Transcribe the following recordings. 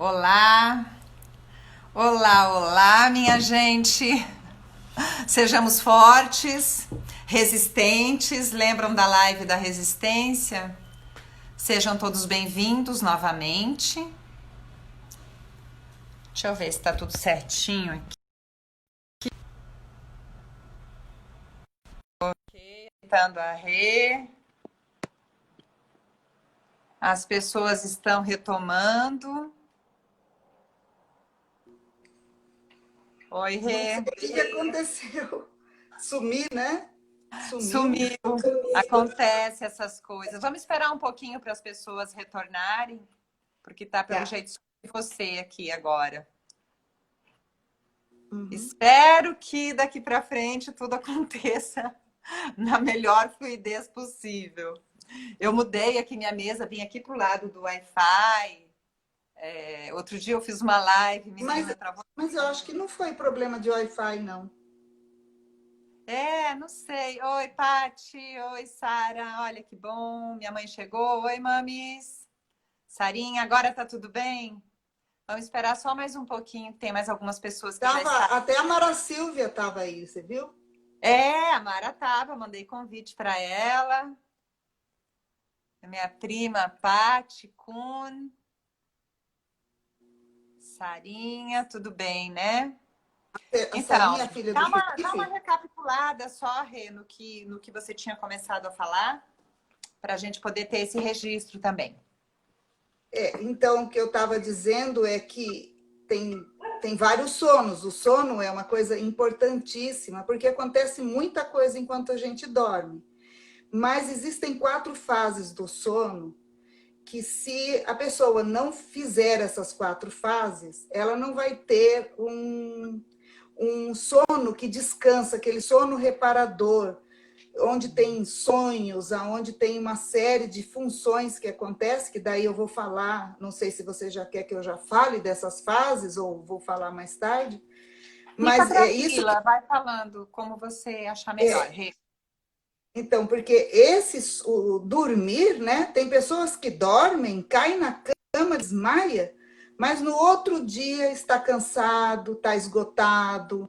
Olá, olá, olá, minha gente. Sejamos fortes, resistentes. Lembram da live da resistência? Sejam todos bem-vindos novamente. Deixa eu ver se tá tudo certinho aqui. Ok, tentando a Rê. As pessoas estão retomando. Oi, Não sei Rê. o que aconteceu. Sumi, né? Sumiu. Sumiu. Acontece essas coisas. Vamos esperar um pouquinho para as pessoas retornarem, porque tá pelo Tá. jeito só de você aqui agora. Uhum. Espero que daqui para frente tudo aconteça na melhor fluidez possível. Eu mudei aqui minha mesa, vim aqui pro lado do Wi-Fi. Outro dia eu fiz uma live, Mas, menina, travou. mas eu acho que não foi problema de Wi-Fi, não. Não sei. Oi, Pati. Oi, Sara. Olha que bom. Minha mãe chegou. Oi, mamis. Sarinha, agora tá tudo bem? Vamos esperar só mais um pouquinho, que tem mais algumas pessoas que já Tava, estão. até a Mara Silvia estava aí, você viu? A Mara tava, mandei convite para ela. Minha prima Pati Kun, Sarinha, tudo bem, né? A Então, Sarinha, filha do dá uma Recife. recapitulada só, Rê, no que você tinha começado a falar, para a gente poder ter esse registro também. Então, o que eu estava dizendo é que tem vários sonos. O sono é uma coisa importantíssima, porque acontece muita coisa enquanto a gente dorme. Mas existem 4 fases do sono que, se a pessoa não fizer essas 4 fases, ela não vai ter um sono que descansa, aquele sono reparador, onde tem sonhos, onde tem uma série de funções que acontecem, que daí eu vou falar, não sei se você já quer que eu já fale dessas fases, ou vou falar mais tarde, Fica mas é isso que... tranquila, vai falando como você achar melhor, Rê. Então, porque o dormir, né? Tem pessoas que dormem, caem na cama, desmaia, mas no outro dia está cansado, está esgotado.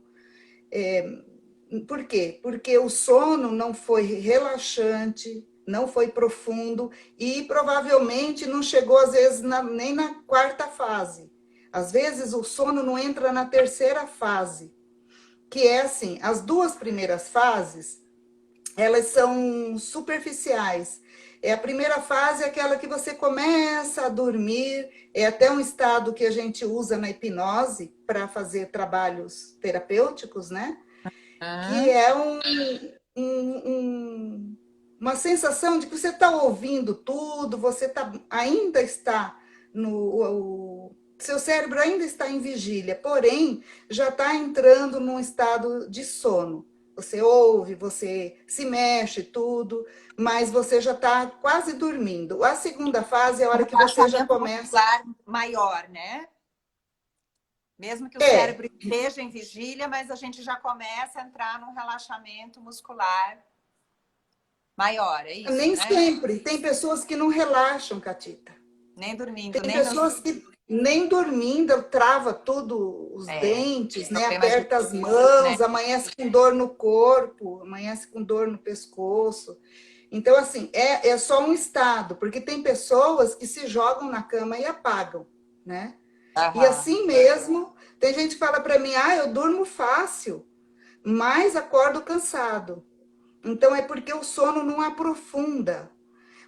Por quê? Porque o sono não foi relaxante, não foi profundo e provavelmente não chegou, às vezes, nem na 4ª fase. Às vezes, o sono não entra na 3ª fase, que é assim, as 2 primeiras fases, elas são superficiais. A primeira fase é aquela que você começa a dormir, é até um estado que a gente usa na hipnose para fazer trabalhos terapêuticos, né? Que é uma sensação de que você está ouvindo tudo, ainda está seu cérebro ainda está em vigília, porém já está entrando num estado de sono. Você ouve, você se mexe, tudo, mas você já está quase dormindo. A segunda fase é a Um hora que você já relaxamento começa. muscular maior, né? Mesmo que o É, cérebro esteja em vigília, mas a gente já começa a entrar num relaxamento muscular maior, é isso, nem né? sempre. Tem pessoas que não relaxam, Catita. Nem dormindo, Tem nem no... pessoas que nem dormindo trava tudo os dentes, né? problemas de Aperta as dor, né? mãos, amanhece com dor no corpo, amanhece com dor no pescoço. Então, assim, é só um estado, porque tem pessoas que se jogam na cama e apagam, né? E Aham. assim mesmo, tem gente que fala para mim, eu durmo fácil, mas acordo cansado. Então, é porque o sono não aprofunda.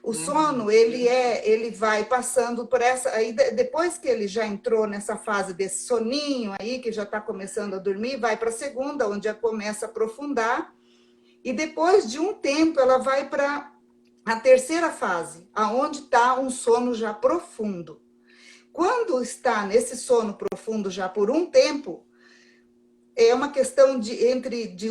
O Uhum. sono, ele vai passando por essa, aí depois que ele já entrou nessa fase desse soninho aí, que já está começando a dormir, vai para a segunda, onde já começa a aprofundar, e depois de um tempo ela vai para a 3ª fase, aonde está um sono já profundo. Quando está nesse sono profundo já por um tempo, é uma questão de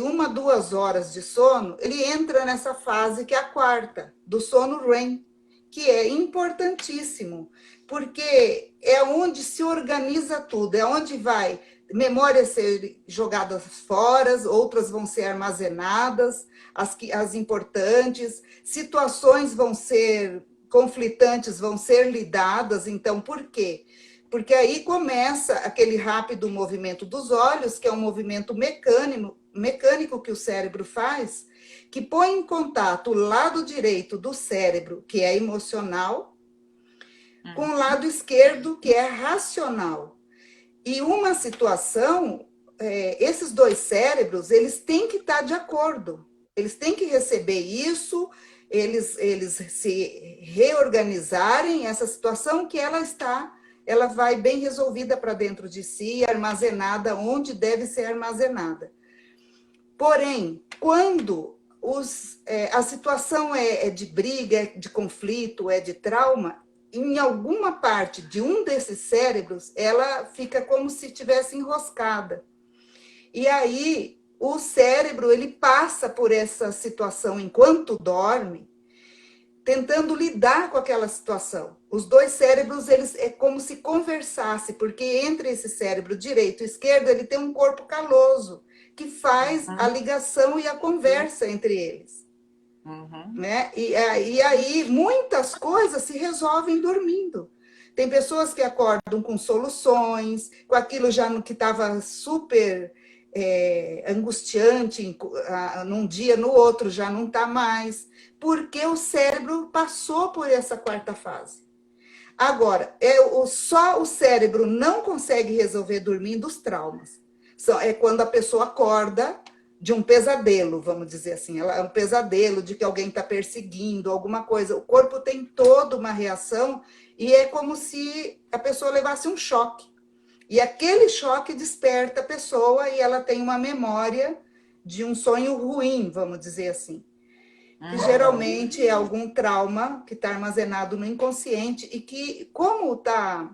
1 a 2 horas de sono, ele entra nessa fase que é a 4ª, do sono REM, que é importantíssimo, porque é onde se organiza tudo, é onde vai memórias ser jogadas fora, outras vão ser armazenadas, as importantes, situações vão ser conflitantes, vão ser lidadas. Então, por quê? Porque aí começa aquele rápido movimento dos olhos, que é um movimento mecânico que o cérebro faz, que põe em contato o lado direito do cérebro, que é emocional, com o lado esquerdo, que é racional. E uma situação, esses dois cérebros, eles têm que estar de acordo, eles têm que receber isso, eles se reorganizarem, essa situação que ela vai bem resolvida para dentro de si, armazenada onde deve ser armazenada. Porém, quando a situação é de briga, é de conflito, é de trauma, em alguma parte de um desses cérebros, ela fica como se tivesse enroscada. E aí, o cérebro, ele passa por essa situação enquanto dorme, tentando lidar com aquela situação. Os dois cérebros, eles é como se conversasse, porque entre esse cérebro direito e esquerdo, ele tem um corpo caloso, que faz a ligação e a conversa entre eles. Né? E aí, muitas coisas se resolvem dormindo. Tem pessoas que acordam com soluções, com aquilo já que estava super angustiante, num dia, no outro já não está mais, porque o cérebro passou por essa quarta fase. Agora, só o cérebro não consegue resolver dormindo os traumas. É quando a pessoa acorda de um pesadelo, vamos dizer assim. É um pesadelo de que alguém está perseguindo, alguma coisa. O corpo tem toda uma reação e é como se a pessoa levasse um choque. E aquele choque desperta a pessoa e ela tem uma memória de um sonho ruim, vamos dizer assim. Que geralmente é algum trauma que está armazenado no inconsciente e que, como está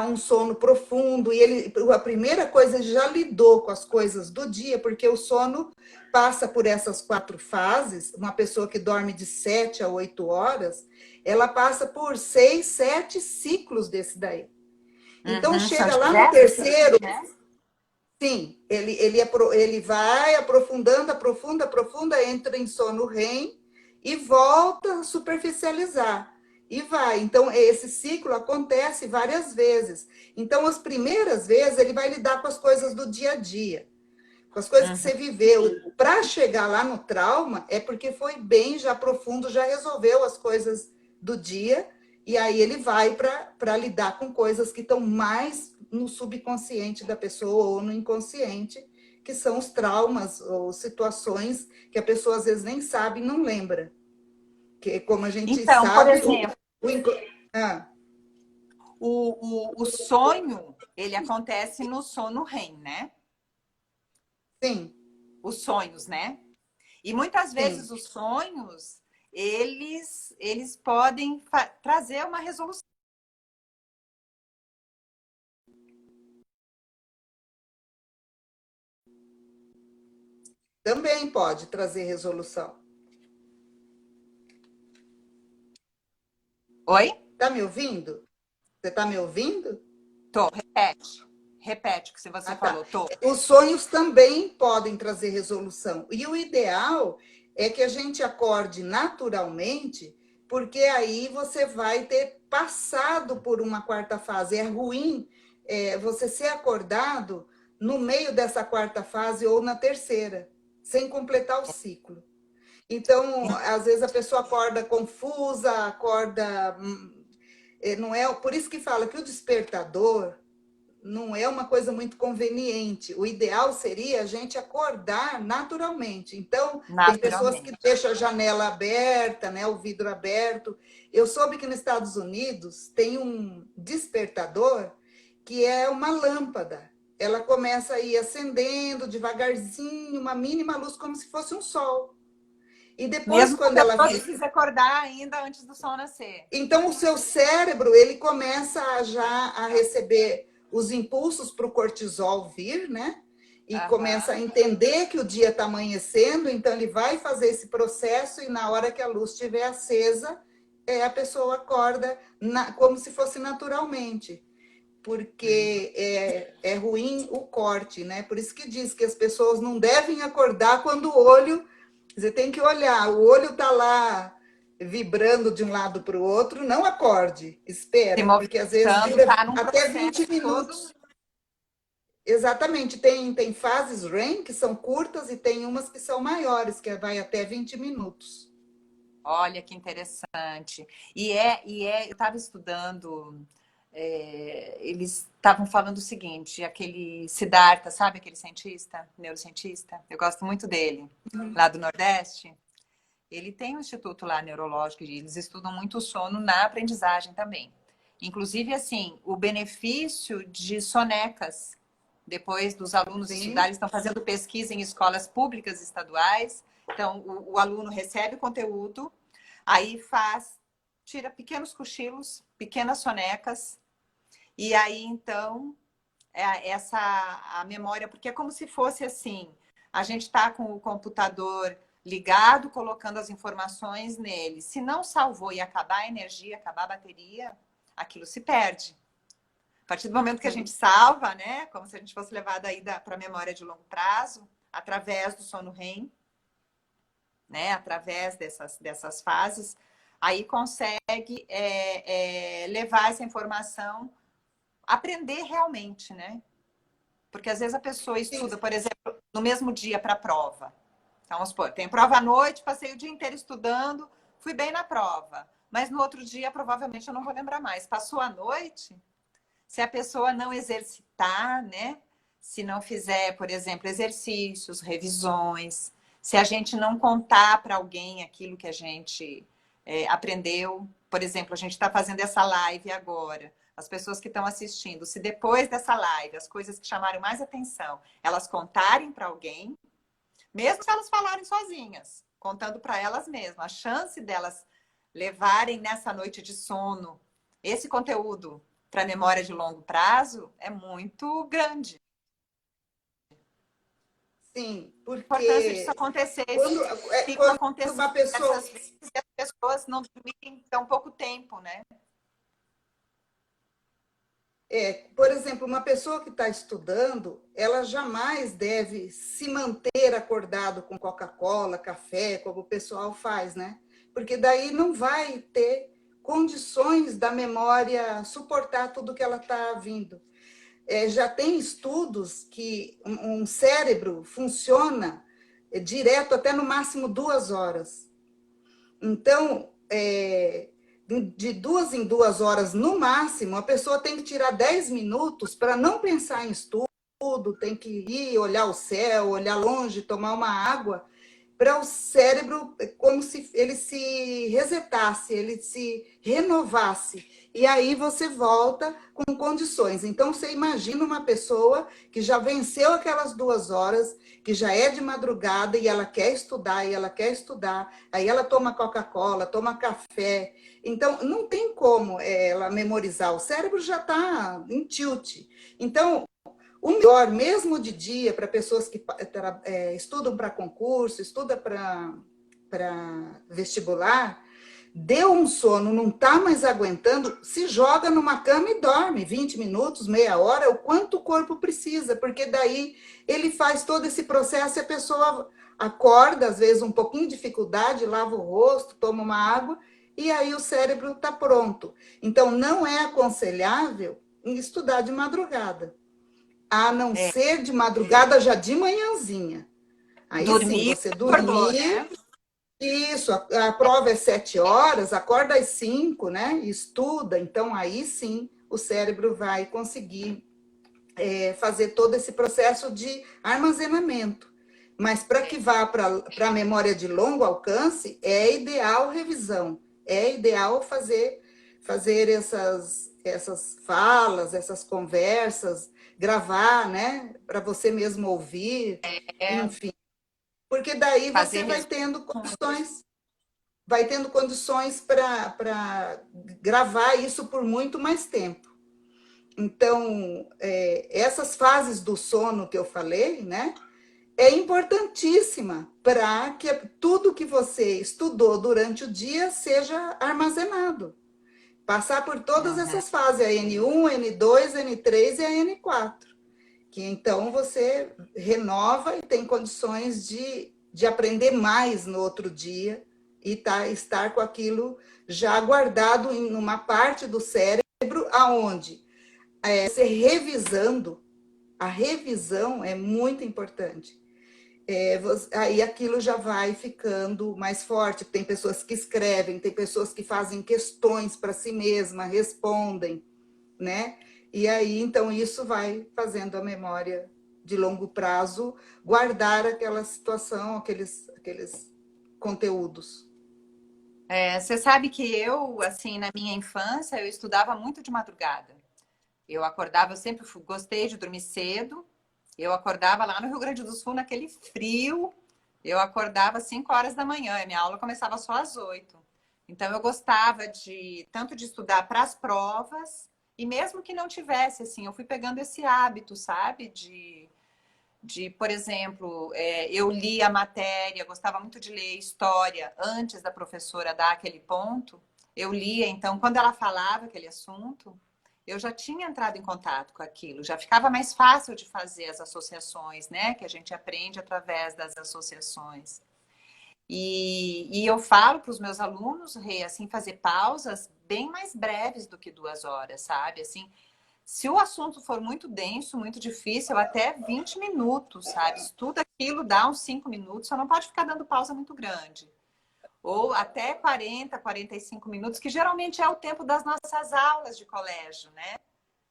um sono profundo, e a primeira coisa, ele já lidou com as coisas do dia, porque o sono passa por essas 4 fases. Uma pessoa que dorme de 7 a 8 horas, ela passa por 6, 7 ciclos desse daí. Então, chega lá no terceiro, sim, ele vai aprofundando, aprofunda, entra em sono REM e volta a superficializar. E vai. Então, esse ciclo acontece várias vezes. Então, as primeiras vezes, ele vai lidar com as coisas do dia a dia, com as coisas que você viveu. Para chegar lá no trauma, é porque foi bem, já profundo, já resolveu as coisas do dia, e aí ele vai para lidar com coisas que estão mais no subconsciente da pessoa ou no inconsciente, que são os traumas ou situações que a pessoa às vezes nem sabe e não lembra. Que, como a gente então, sabe... por exemplo, o sonho, ele acontece no sono REM, né? Sim. Os sonhos, né? E muitas vezes Sim. os sonhos, eles podem trazer uma resolução. Também pode trazer resolução. Oi? Tá me ouvindo? Você tá me ouvindo? Tô, repete. Repete o que você falou. Tá. Tô. Os sonhos também podem trazer resolução. E o ideal é que a gente acorde naturalmente, porque aí você vai ter passado por uma quarta fase. É ruim você ser acordado no meio dessa quarta fase ou na terceira, sem completar o ciclo. Então, às vezes a pessoa acorda confusa, acorda... Não é, por isso que fala que o despertador não é uma coisa muito conveniente. O ideal seria a gente acordar naturalmente. Então, tem pessoas que deixam a janela aberta, né, o vidro aberto. Eu soube que nos Estados Unidos tem um despertador que é uma lâmpada. Ela começa a ir acendendo devagarzinho, uma mínima luz, como se fosse um sol. E depois, mesmo quando ela precisa acordar ainda antes do sol nascer. Então, o seu cérebro, ele começa já a receber os impulsos para o cortisol vir, né? E começa a entender que o dia está amanhecendo, então ele vai fazer esse processo e na hora que a luz estiver acesa, a pessoa acorda como se fosse naturalmente. Porque é ruim o corte, né? Por isso que diz que as pessoas não devem acordar quando o olho... Você tem que olhar, o olho está lá vibrando de um lado para o outro, não acorde, Se espera, porque às vezes movimentando, dura está num até 20 processo minutos. todo. Exatamente, tem fases REM que são curtas e tem umas que são maiores, que vai até 20 minutos. Olha que interessante. Eu estava estudando, eles estavam falando o seguinte, aquele Siddhartha, sabe aquele cientista, neurocientista? Eu gosto muito dele, lá do Nordeste. Ele tem um instituto lá neurológico e eles estudam muito o sono na aprendizagem também. Inclusive, assim, o benefício de sonecas. Depois dos alunos estudarem, Sim, estão fazendo pesquisa em escolas públicas estaduais. Então, o aluno recebe o conteúdo, aí tira pequenos cochilos, pequenas sonecas, e aí, então, a memória, porque é como se fosse assim, a gente está com o computador ligado, colocando as informações nele. Se não salvou e acabar a energia, acabar a bateria, aquilo se perde. A partir do momento que a gente sim, salva, né, como se a gente fosse levado aí para a memória de longo prazo, através do sono REM, né, através dessas fases, aí consegue levar essa informação, aprender realmente, né? Porque às vezes a pessoa sim. estuda, por exemplo, no mesmo dia para a prova. Então, vamos supor, tem prova à noite, passei o dia inteiro estudando, fui bem na prova. Mas no outro dia, provavelmente, eu não vou lembrar mais. Passou a noite, se a pessoa não exercitar, né? Se não fizer, por exemplo, exercícios, revisões, se a gente não contar para alguém aquilo que a gente aprendeu, por exemplo, a gente está fazendo essa live agora. As pessoas que estão assistindo, se depois dessa live, as coisas que chamaram mais atenção, elas contarem para alguém, mesmo se elas falarem sozinhas, contando para elas mesmas, a chance delas levarem nessa noite de sono esse conteúdo para memória de longo prazo é muito grande. Sim, A importância disso porque acontecer, quando, ficam quando acontecendo uma pessoa. diversas vezes e as pessoas não dormirem tão pouco tempo, né? Por exemplo, uma pessoa que está estudando, ela jamais deve se manter acordado com Coca-Cola, café, como o pessoal faz, né? Porque daí não vai ter condições da memória suportar tudo que ela está vindo. Já tem estudos que um cérebro funciona direto até no máximo 2 horas. Então, de 2 em 2 horas, no máximo, a pessoa tem que tirar 10 minutos para não pensar em estudo, tem que ir olhar o céu, olhar longe, tomar uma água, para o cérebro, como se ele se resetasse, ele se renovasse. E aí você volta com condições. Então, você imagina uma pessoa que já venceu aquelas 2 horas, que já é de madrugada e ela quer estudar, e ela quer estudar. Aí ela toma Coca-Cola, toma café. Então, não tem como ela memorizar. O cérebro já está em tilt. Então, o melhor, mesmo de dia, para pessoas que estudam para concurso, estudam para vestibular, deu um sono, não está mais aguentando, se joga numa cama e dorme 20 minutos, meia hora, o quanto o corpo precisa, porque daí ele faz todo esse processo e a pessoa acorda, às vezes um pouquinho de dificuldade, lava o rosto, toma uma água, e aí o cérebro está pronto. Então, não é aconselhável estudar de madrugada, a não É, ser de madrugada já de manhãzinha. Aí sim, dormir, você acordou, dormir, né? isso, a prova é 7 horas, acorda às 5, né? Estuda, então aí sim o cérebro vai conseguir fazer todo esse processo de armazenamento. Mas para que vá para a memória de longo alcance, é ideal revisão, é ideal fazer essas falas, essas conversas, gravar, né? Para você mesmo ouvir, É, enfim. Porque daí fazer você vai tendo condições para gravar isso por muito mais tempo. Então, essas fases do sono que eu falei, né? É importantíssima para que tudo que você estudou durante o dia seja armazenado. Passar por todas uhum. essas fases, a N1, N2, N3 e a N4. Que então você renova e tem condições de aprender mais no outro dia, e estar com aquilo já guardado em uma parte do cérebro, aonde você revisando, a revisão é muito importante. Aí aquilo já vai ficando mais forte. Tem pessoas que escrevem, tem pessoas que fazem questões para si mesma, respondem, né? E aí, então, isso vai fazendo a memória de longo prazo guardar aquela situação, aqueles conteúdos. Você sabe que eu, assim, na minha infância, eu estudava muito de madrugada. Eu acordava, eu sempre gostei de dormir cedo. Eu acordava lá no Rio Grande do Sul, naquele frio. Eu acordava às 5 horas da manhã. E minha aula começava só às 8. Então, eu gostava tanto de estudar para as provas, e mesmo que não tivesse, assim, eu fui pegando esse hábito, sabe? Por exemplo, eu li a matéria, gostava muito de ler história antes da professora dar aquele ponto. Eu lia, então, quando ela falava aquele assunto, eu já tinha entrado em contato com aquilo, já ficava mais fácil de fazer as associações, né? Que a gente aprende através das associações. E eu falo para os meus alunos, Rê, assim, fazer pausas bem mais breves do que 2 horas, sabe? Assim, se o assunto for muito denso, muito difícil, até 20 minutos, sabe? Estuda aquilo, dá uns 5 minutos, só não pode ficar dando pausa muito grande. Ou até 40, 45 minutos, que geralmente é o tempo das nossas aulas de colégio, né?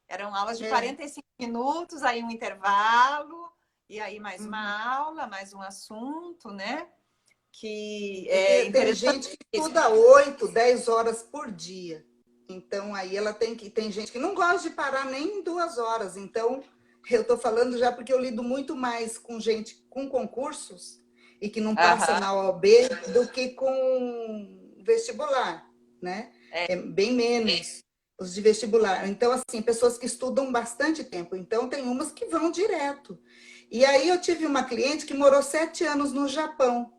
Eram aulas de 45 minutos, aí um intervalo, e aí mais uma aula, mais um assunto, né? Que é Tem interessante. gente que estuda 8, 10 horas por dia. Então, aí ela tem gente que não gosta de parar nem em 2 horas. Então, eu estou falando já porque eu lido muito mais com gente com concursos e que não passa na OAB do que com vestibular, né? É bem menos os de vestibular. Então, assim, pessoas que estudam bastante tempo. Então, tem umas que vão direto. E aí eu tive uma cliente que morou 7 anos no Japão.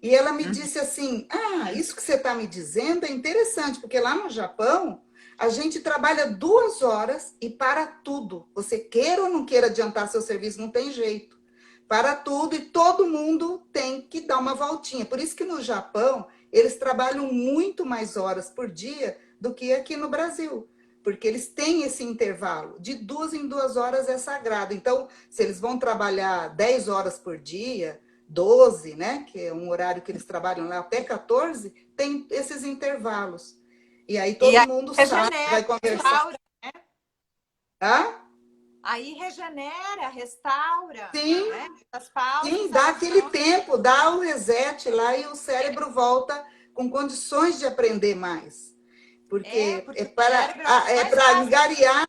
E ela me disse assim, isso que você está me dizendo é interessante, porque lá no Japão, a gente trabalha 2 horas e para tudo. Você queira ou não queira adiantar seu serviço, não tem jeito. Para tudo e todo mundo tem que dar uma voltinha. Por isso que no Japão, eles trabalham muito mais horas por dia do que aqui no Brasil. Porque eles têm esse intervalo. De 2 em 2 horas é sagrado. Então, se eles vão trabalhar 10 horas por dia, 12, né? Que é um horário que eles trabalham lá, até 14, tem esses intervalos. E aí E todo aí mundo sabe, regenera, vai conversar. restaura, né? Hã? Aí regenera, restaura, Sim, né? As pausas, sim, dá elas aquele são... tempo, dá o reset lá e o cérebro volta com condições de aprender mais. Porque porque o cérebro é o que é mais para faz. engariar,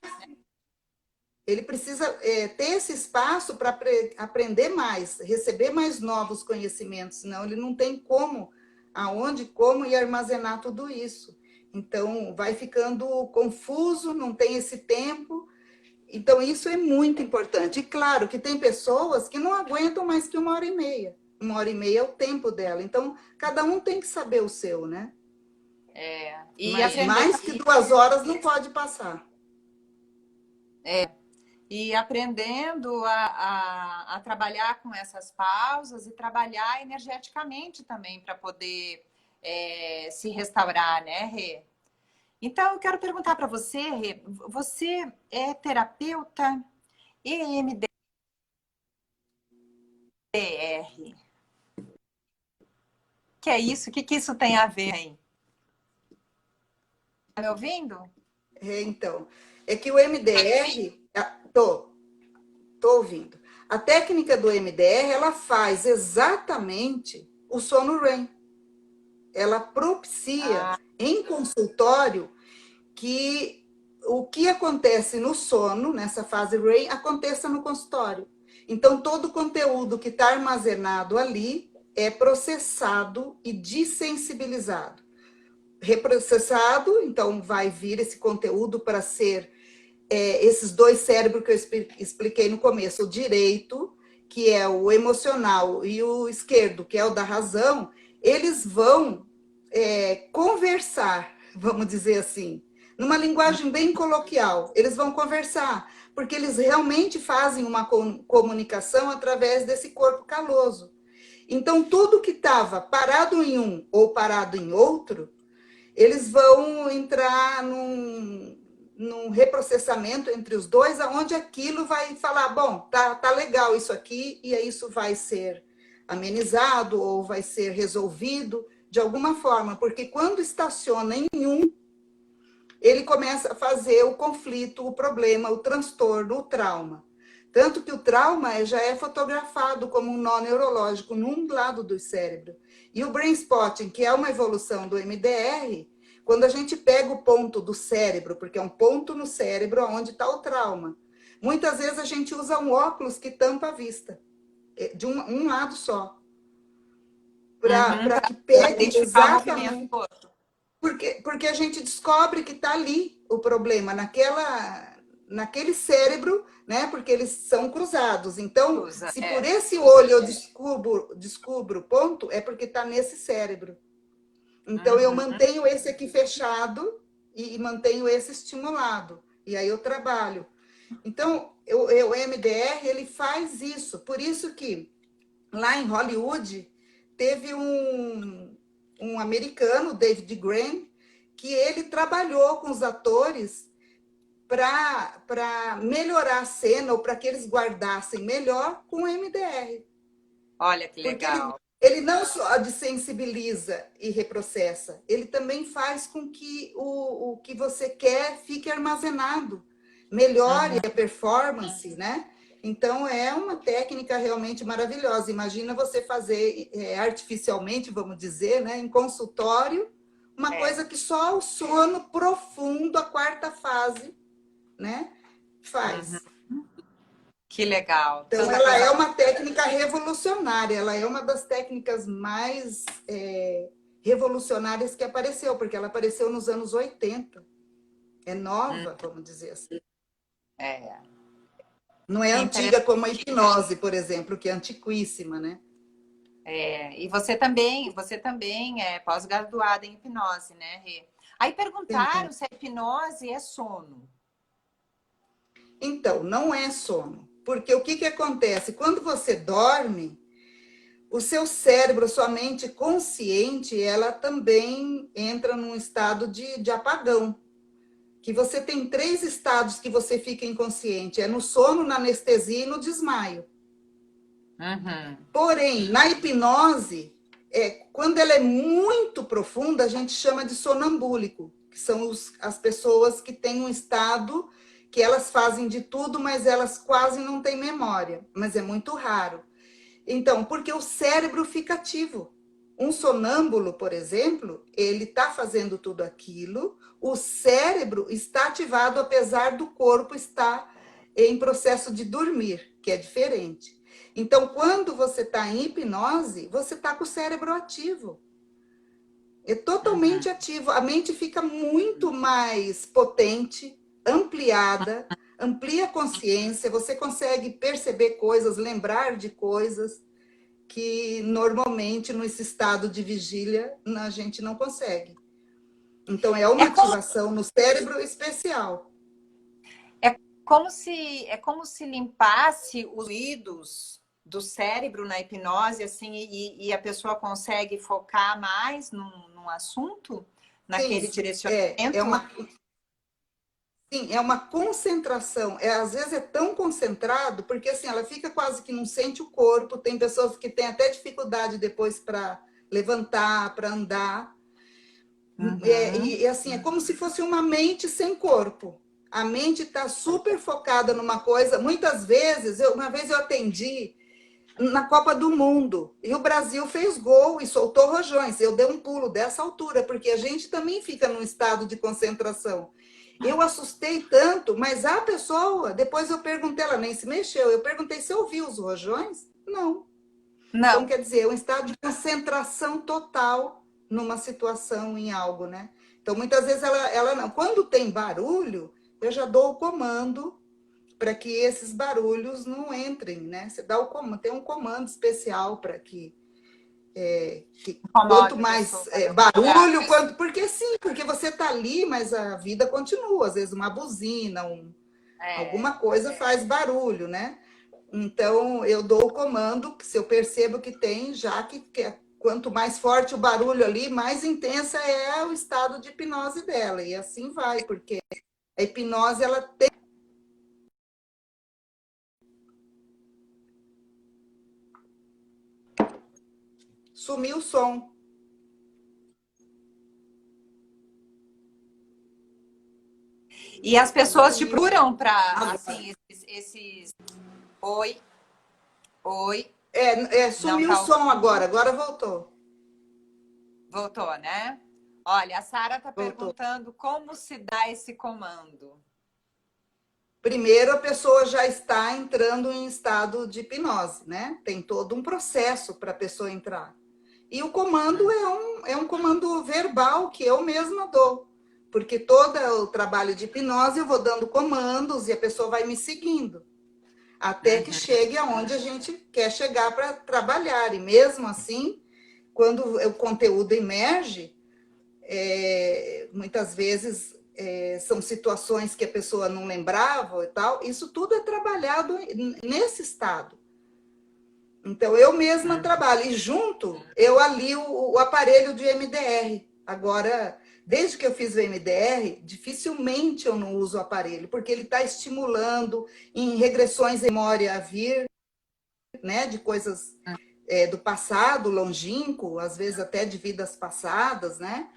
ele precisa ter esse espaço para aprender mais, receber mais novos conhecimentos, senão ele não tem como, aonde, como e armazenar tudo isso. Então, vai ficando confuso, não tem esse tempo. Então, isso é muito importante. E claro que tem pessoas que não aguentam mais que 1 hora e meia. 1 hora e meia é o tempo dela. Então, cada um tem que saber o seu, né? E Mas aprender mais que 2 horas não pode passar. e aprendendo a trabalhar com essas pausas e trabalhar energeticamente também para poder se restaurar, né, Rê? Então, eu quero perguntar para você, Rê, você é terapeuta EMDR? Que é isso? O que isso tem a ver aí? Tá me ouvindo? Então, é que o MDR, tô ouvindo. A técnica do MDR, ela faz exatamente o sono REM. Ela propicia em consultório que o que acontece no sono, nessa fase REM, aconteça no consultório. Então, todo o conteúdo que está armazenado ali é processado e dessensibilizado. Reprocessado, então vai vir esse conteúdo para ser esses dois cérebros que eu expliquei no começo, o direito, que é o emocional, e o esquerdo, que é o da razão, eles vão conversar, vamos dizer assim, numa linguagem bem coloquial. Eles vão conversar, porque eles realmente fazem uma comunicação através desse corpo caloso. Então, tudo que estava parado em um ou parado em outro, eles vão entrar num reprocessamento entre os dois, aonde aquilo vai falar, bom, tá legal isso aqui, e aí isso vai ser amenizado ou vai ser resolvido de alguma forma, porque quando estaciona em um, ele começa a fazer o conflito, o problema, o transtorno, o trauma. Tanto que o trauma já é fotografado como um nó neurológico num lado do cérebro. E o brain spotting, que é uma evolução do MDR, quando a gente pega o ponto do cérebro, porque é um ponto no cérebro onde está o trauma, muitas vezes a gente usa um óculos que tampa a vista, de um lado só, para que Para pegue identificar o movimento exatamente. todo. Porque a gente descobre que está ali o problema, naquele cérebro, né? Porque eles são cruzados. Então, se por esse olho eu descubro o ponto, é porque está nesse cérebro. Então, eu mantenho esse aqui fechado e mantenho esse estimulado. E aí eu trabalho. Então, o MDR, ele faz isso. Por isso que lá em Hollywood teve um americano, David Graham, que ele trabalhou com os atores para melhorar a cena ou para que eles guardassem melhor com o MDR. Olha que Porque legal. ele não só desensibiliza e reprocessa, ele também faz com que o que você quer fique armazenado, melhore a performance, né? Então, é uma técnica realmente maravilhosa. Imagina você fazer artificialmente, vamos dizer, né, em consultório, uma coisa que só o sono profundo, a quarta fase, né, faz. Que legal. Então, Tanta ela coisa. é uma técnica revolucionária, ela é uma das técnicas mais revolucionárias que apareceu, porque ela apareceu nos anos 80. É nova, vamos dizer assim. É. Não é Que antiga interessante. como a hipnose, por exemplo, que é antiquíssima, né? E você também é pós-graduada em hipnose, né, Rê? Aí Sim. perguntaram se a hipnose é sono. Então, não é sono. Porque o que acontece? Quando você dorme, o seu cérebro, a sua mente consciente, ela também entra num estado de apagão. Que você tem 3 estados que você fica inconsciente. É no sono, na anestesia e no desmaio. Porém, na hipnose, quando ela é muito profunda, a gente chama de sonambúlico, que são as pessoas que têm um estado que elas fazem de tudo, mas elas quase não têm memória. Mas é muito raro. Então, porque o cérebro fica ativo. Um sonâmbulo, por exemplo, ele está fazendo tudo aquilo, o cérebro está ativado, apesar do corpo estar em processo de dormir, que é diferente. Então, quando você está em hipnose, você está com o cérebro ativo. É totalmente ativo. A mente fica muito mais potente, ampliada, amplia a consciência, você consegue perceber coisas, lembrar de coisas que normalmente nesse estado de vigília a gente não consegue. Então é uma ativação no cérebro especial. É como se limpasse os ruídos do cérebro na hipnose, assim, e a pessoa consegue focar mais num assunto, naquele Sim, direcionamento. é uma concentração. Às vezes é tão concentrado, porque assim, ela fica quase que não sente o corpo. Tem pessoas que têm até dificuldade depois para levantar, para andar. E assim, é como se fosse uma mente sem corpo. A mente está super focada numa coisa. Muitas vezes, uma vez eu atendi na Copa do Mundo e o Brasil fez gol e soltou rojões. Eu dei um pulo dessa altura, porque a gente também fica num estado de concentração. Eu assustei tanto, mas a pessoa, depois eu perguntei, ela nem se mexeu, eu perguntei se ouviu os rojões. Não. Então, Não. quer dizer, é um estado de concentração total numa situação, em algo, né? Então, muitas vezes ela não. Quando tem barulho, eu já dou o comando para que esses barulhos não entrem, né? Você dá o comando, tem um comando especial para que quanto mais barulho, porque sim, porque você está ali, mas a vida continua. Às vezes uma buzina, alguma coisa faz barulho, né? Então, eu dou o comando, se eu percebo que tem, já que quanto mais forte o barulho ali, mais intensa é o estado de hipnose dela. E assim vai, porque a hipnose, ela tem... Sumiu o som. E as pessoas te Sumiu. procuram para, assim, Oi, oi. Sumiu o Não tá som agora. Agora voltou. Voltou, né? Olha, a Sara está Voltou. perguntando como se dá esse comando. Primeiro, a pessoa já está entrando em estado de hipnose, né? Tem todo um processo para a pessoa entrar. E o comando é um comando verbal que eu mesma dou. Porque todo o trabalho de hipnose eu vou dando comandos e a pessoa vai me seguindo. Até que chegue aonde a gente quer chegar para trabalhar. E mesmo assim, quando o conteúdo emerge, muitas vezes são situações que a pessoa não lembrava e tal. Isso tudo é trabalhado nesse estado. Então, eu mesma trabalho. E junto, eu alio o aparelho de MDR. Agora, desde que eu fiz o MDR, dificilmente eu não uso o aparelho, porque ele está estimulando em regressões de memória a vir, né, de coisas do passado, longínquo, às vezes até de vidas passadas, né,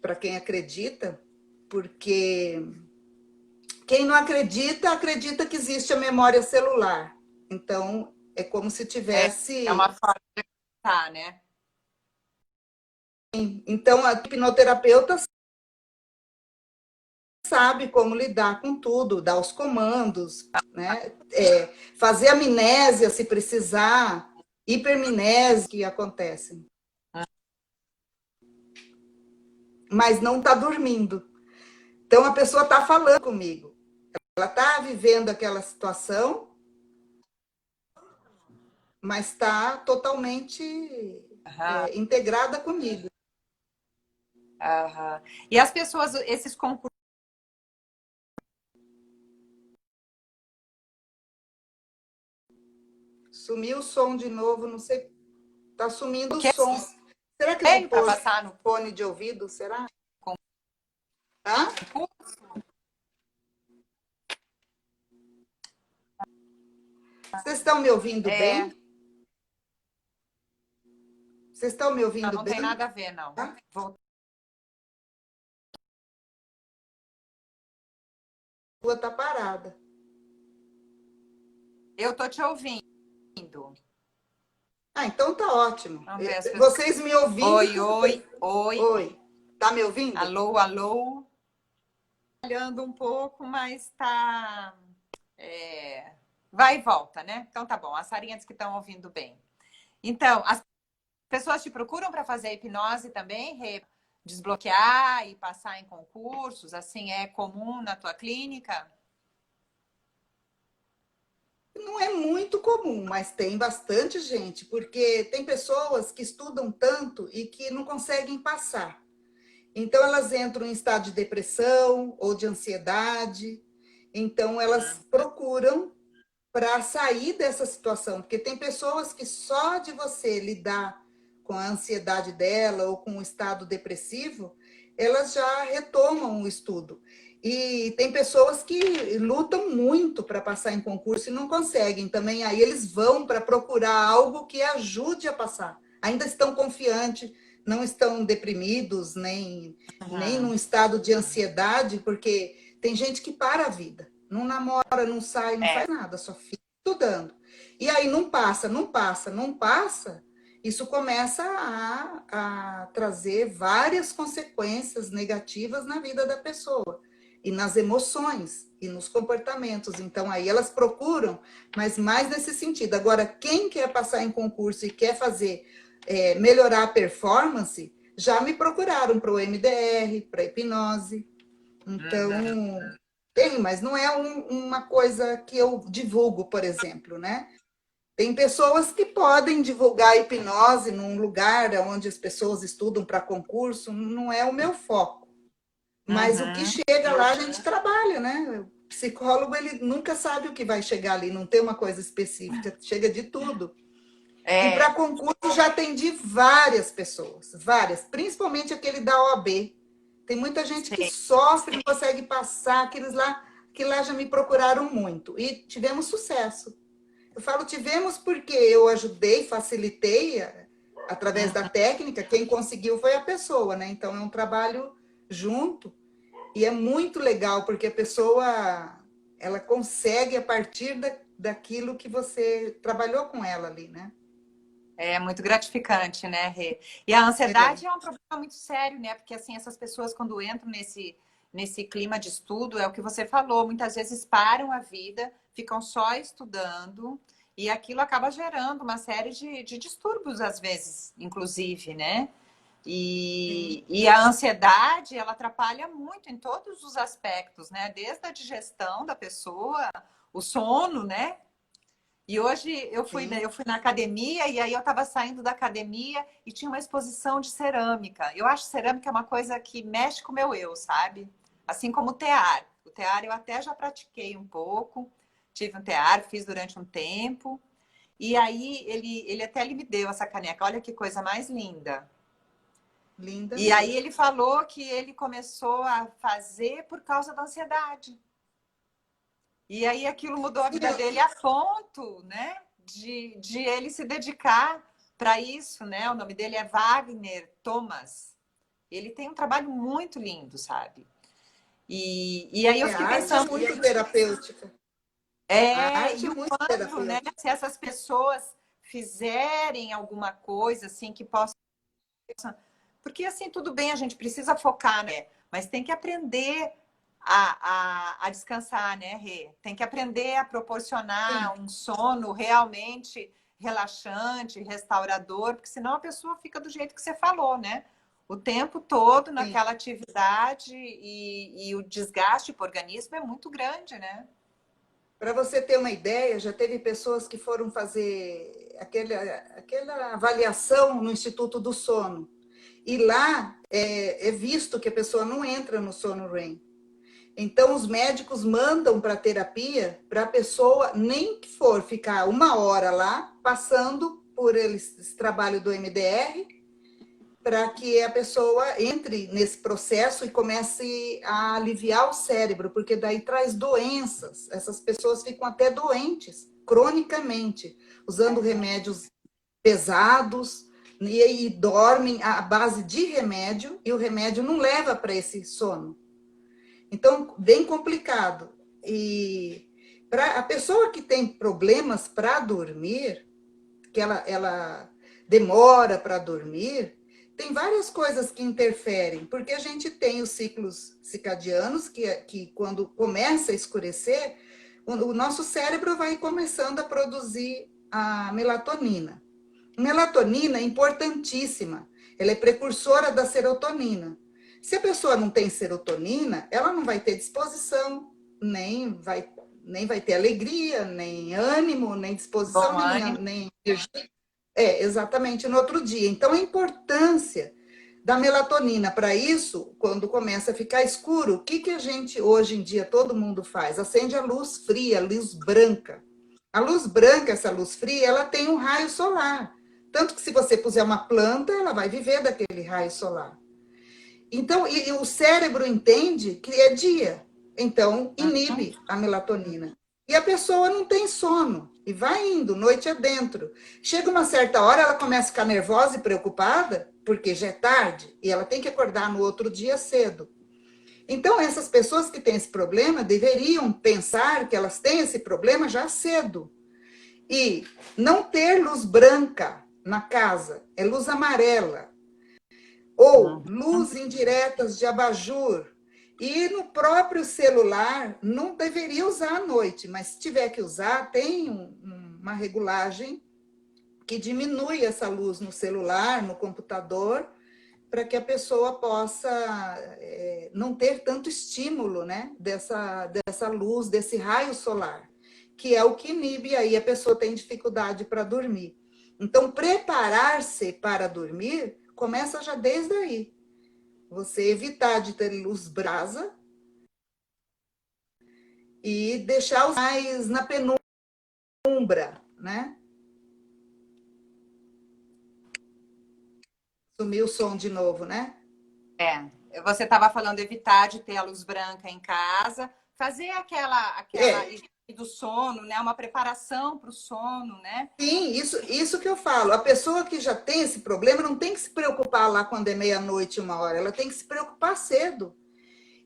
para quem acredita, porque quem não acredita, acredita que existe a memória celular. Então, é como se tivesse... É uma forma de pensar, né? Então, a hipnoterapeuta sabe como lidar com tudo, dar os comandos, né? Fazer amnésia se precisar, hipermnésia que acontecem. Mas não está dormindo. Então, a pessoa está falando comigo. Ela está vivendo aquela situação, mas está totalmente integrada comigo. E as pessoas, esses concursos... Sumiu o som de novo, não sei. Está sumindo o que som. Será que eu vou tem para pôr passar no fone de ouvido? Será? concurso? Hã? Vocês estão me ouvindo bem? Vocês estão me ouvindo Não bem? tem nada a ver, não. A rua está parada. Eu tô te ouvindo. Então tá ótimo. Vamos ver as pessoas. Vocês me ouvindo? Oi, oi, oi. Oi. Tá me ouvindo? Alô, alô. Falhando um pouco, mas tá... vai e volta, né? Então tá bom. As Sarinhas que estão ouvindo bem. Então, as pessoas te procuram para fazer hipnose também? Desbloquear e passar em concursos? Assim, é comum na tua clínica? Não é muito comum, mas tem bastante gente, porque tem pessoas que estudam tanto e que não conseguem passar. Então, elas entram em estado de depressão ou de ansiedade. Então, elas procuram para sair dessa situação, porque tem pessoas que só de você lidar com a ansiedade dela ou com o estado depressivo, elas já retomam o estudo. E tem pessoas que lutam muito para passar em concurso e não conseguem também. Aí eles vão para procurar algo que ajude a passar. Ainda estão confiantes, não estão deprimidos, nem num estado de ansiedade, porque tem gente que para a vida. Não namora, não sai, não faz nada, só fica estudando. E aí não passa, não passa, não passa, isso começa a trazer várias consequências negativas na vida da pessoa, e nas emoções, e nos comportamentos. Então, aí elas procuram, mas mais nesse sentido. Agora, quem quer passar em concurso e quer fazer, melhorar a performance, já me procuraram para o MDR, para a hipnose. Então... Tem, mas não é uma coisa que eu divulgo, por exemplo, né? Tem pessoas que podem divulgar a hipnose num lugar onde as pessoas estudam para concurso, não é o meu foco. Mas o que chega lá, a gente trabalha, né? psicólogo, ele nunca sabe o que vai chegar ali, não tem uma coisa específica, chega de tudo. E para concurso já atendi várias pessoas, várias, principalmente aquele da OAB. Tem muita gente que sofre, não consegue passar, que lá já me procuraram muito. E tivemos sucesso. Eu falo tivemos porque eu ajudei, facilitei através da técnica, quem conseguiu foi a pessoa, né? Então é um trabalho junto e é muito legal, porque a pessoa ela consegue a partir daquilo que você trabalhou com ela ali, né? É muito gratificante, né, Rê? E a ansiedade é um problema muito sério, né? Porque assim, essas pessoas quando entram nesse clima de estudo, é o que você falou, muitas vezes param a vida, ficam só estudando, e aquilo acaba gerando uma série de distúrbios, às vezes, inclusive, né? E a ansiedade, ela atrapalha muito em todos os aspectos, né? Desde a digestão da pessoa, o sono, né? E hoje eu fui na academia e aí eu estava saindo da academia e tinha uma exposição de cerâmica. Eu acho cerâmica uma coisa que mexe com o meu eu, sabe? Assim como o tear. O tear eu até já pratiquei um pouco, tive um tear, fiz durante um tempo. E aí ele me deu essa caneca. Olha que coisa mais linda. Linda E mesmo. aí ele falou que ele começou a fazer por causa da ansiedade. E aí aquilo mudou a vida dele a ponto, né, de ele se dedicar para isso, né? O nome dele é Wagner Thomas. Ele tem um trabalho muito lindo, sabe? E aí eu fiquei A arte é pensando... muito terapêutica. A arte E é o muito quanto, né, terapêutica. se essas pessoas fizerem alguma coisa assim que possa... Porque assim, tudo bem, a gente precisa focar, né? Mas tem que aprender a descansar, né, Rê? Tem que aprender a Sim, proporcionar um sono realmente relaxante, restaurador, porque senão a pessoa fica do jeito que você falou, né? O tempo todo sim. naquela atividade e o desgaste para o organismo é muito grande, né? Para você ter uma ideia, já teve pessoas que foram fazer aquela avaliação no Instituto do Sono. E lá é visto que a pessoa não entra no sono REM. Então, os médicos mandam para terapia para a pessoa, nem que for ficar 1 hora lá, passando por esse trabalho do MDR, para que a pessoa entre nesse processo e comece a aliviar o cérebro, porque daí traz doenças. Essas pessoas ficam até doentes, cronicamente, usando remédios pesados, e aí dormem à base de remédio, e o remédio não leva para esse sono. Então, bem complicado. E para a pessoa que tem problemas para dormir, que ela demora para dormir, tem várias coisas que interferem, porque a gente tem os ciclos circadianos, que quando começa a escurecer, o nosso cérebro vai começando a produzir a melatonina. Melatonina é importantíssima, ela é precursora da serotonina. Se a pessoa não tem serotonina, ela não vai ter disposição, nem vai ter alegria, nem ânimo, nem disposição, Bom ânimo. nem energia. Exatamente, no outro dia. Então, a importância da melatonina para isso, quando começa a ficar escuro, o que a gente, hoje em dia, todo mundo faz? Acende a luz fria, a luz branca. A luz branca, essa luz fria, ela tem um raio solar. Tanto que se você puser uma planta, ela vai viver daquele raio solar. Então, e o cérebro entende que é dia. Então, inibe a melatonina. E a pessoa não tem sono. E vai indo, noite adentro. Chega uma certa hora, ela começa a ficar nervosa e preocupada, porque já é tarde, e ela tem que acordar no outro dia cedo. Então, essas pessoas que têm esse problema deveriam pensar que elas têm esse problema já cedo. E não ter luz branca na casa, é luz amarela. Ou luz indiretas de abajur. E no próprio celular, não deveria usar à noite, mas se tiver que usar, tem uma regulagem que diminui essa luz no celular, no computador, para que a pessoa possa não ter tanto estímulo, né, dessa luz, desse raio solar, que é o que inibe, aí a pessoa tem dificuldade para dormir. Então, preparar-se para dormir começa já desde aí. Você evitar de ter luz brasa e deixar os mais na penumbra, né? Sumiu o som de novo, né? Você estava falando evitar de ter a luz branca em casa, fazer aquela É, higiene do sono, né? Uma preparação para o sono, né? sim, isso que eu falo. A pessoa que já tem esse problema não tem que se preocupar lá quando é meia-noite, 1 hora. Ela tem que se preocupar cedo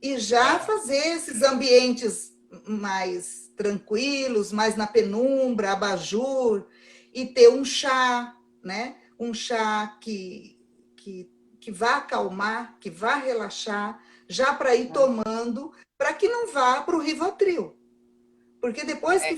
e já É. fazer esses ambientes mais tranquilos, mais na penumbra, abajur, e ter um chá, né? Um chá que, que vá acalmar, que vá relaxar, já para ir tomando, para que não vá para o Rivotril. Porque depois que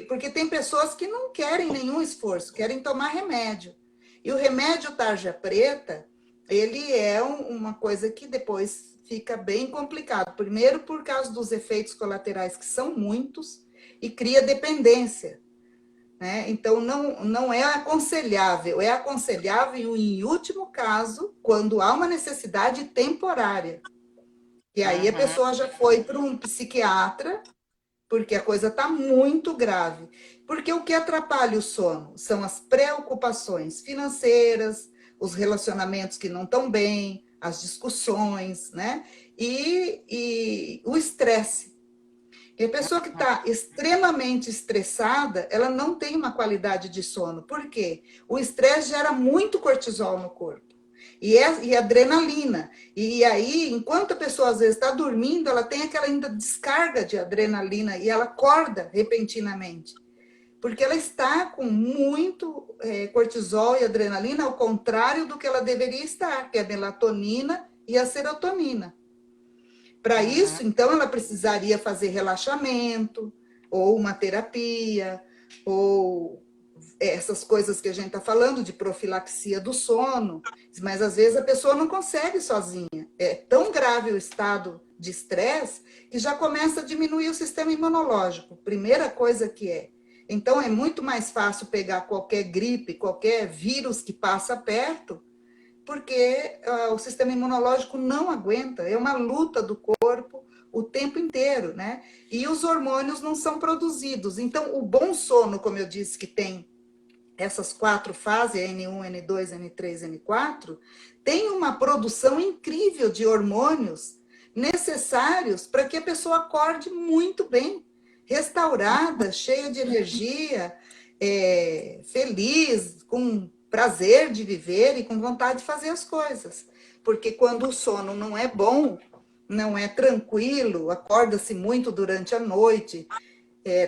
porque tem pessoas que não querem nenhum esforço, querem tomar remédio. E o remédio tarja preta, ele é uma coisa que depois fica bem complicado. Primeiro, por causa dos efeitos colaterais, que são muitos, e cria dependência. Né? Então, não é aconselhável. É aconselhável, em último caso, quando há uma necessidade temporária. E aí a Uhum. pessoa já foi para um psiquiatra, porque a coisa está muito grave. Porque o que atrapalha o sono são as preocupações financeiras, os relacionamentos que não estão bem, as discussões, né? E o estresse. E a pessoa que está extremamente estressada, ela não tem uma qualidade de sono. Por quê? O estresse gera muito cortisol no corpo. E adrenalina. E aí, enquanto a pessoa às vezes está dormindo, ela tem aquela ainda descarga de adrenalina e ela acorda repentinamente. Porque ela está com muito cortisol e adrenalina, ao contrário do que ela deveria estar, que é a melatonina e a serotonina. Para Uhum. isso, então, ela precisaria fazer relaxamento, ou uma terapia, ou essas coisas que a gente está falando de profilaxia do sono, mas às vezes a pessoa não consegue sozinha. É tão grave o estado de estresse que já começa a diminuir o sistema imunológico. Primeira coisa que é. Então é muito mais fácil pegar qualquer gripe, qualquer vírus que passa perto, porque o sistema imunológico não aguenta. É uma luta do corpo o tempo inteiro, né? E os hormônios não são produzidos. Então, o bom sono, como eu disse, que tem essas 4 fases, N1, N2, N3, N4, tem uma produção incrível de hormônios necessários para que a pessoa acorde muito bem, restaurada, cheia de energia, feliz, com prazer de viver e com vontade de fazer as coisas. Porque quando o sono não é bom, não é tranquilo, acorda-se muito durante a noite,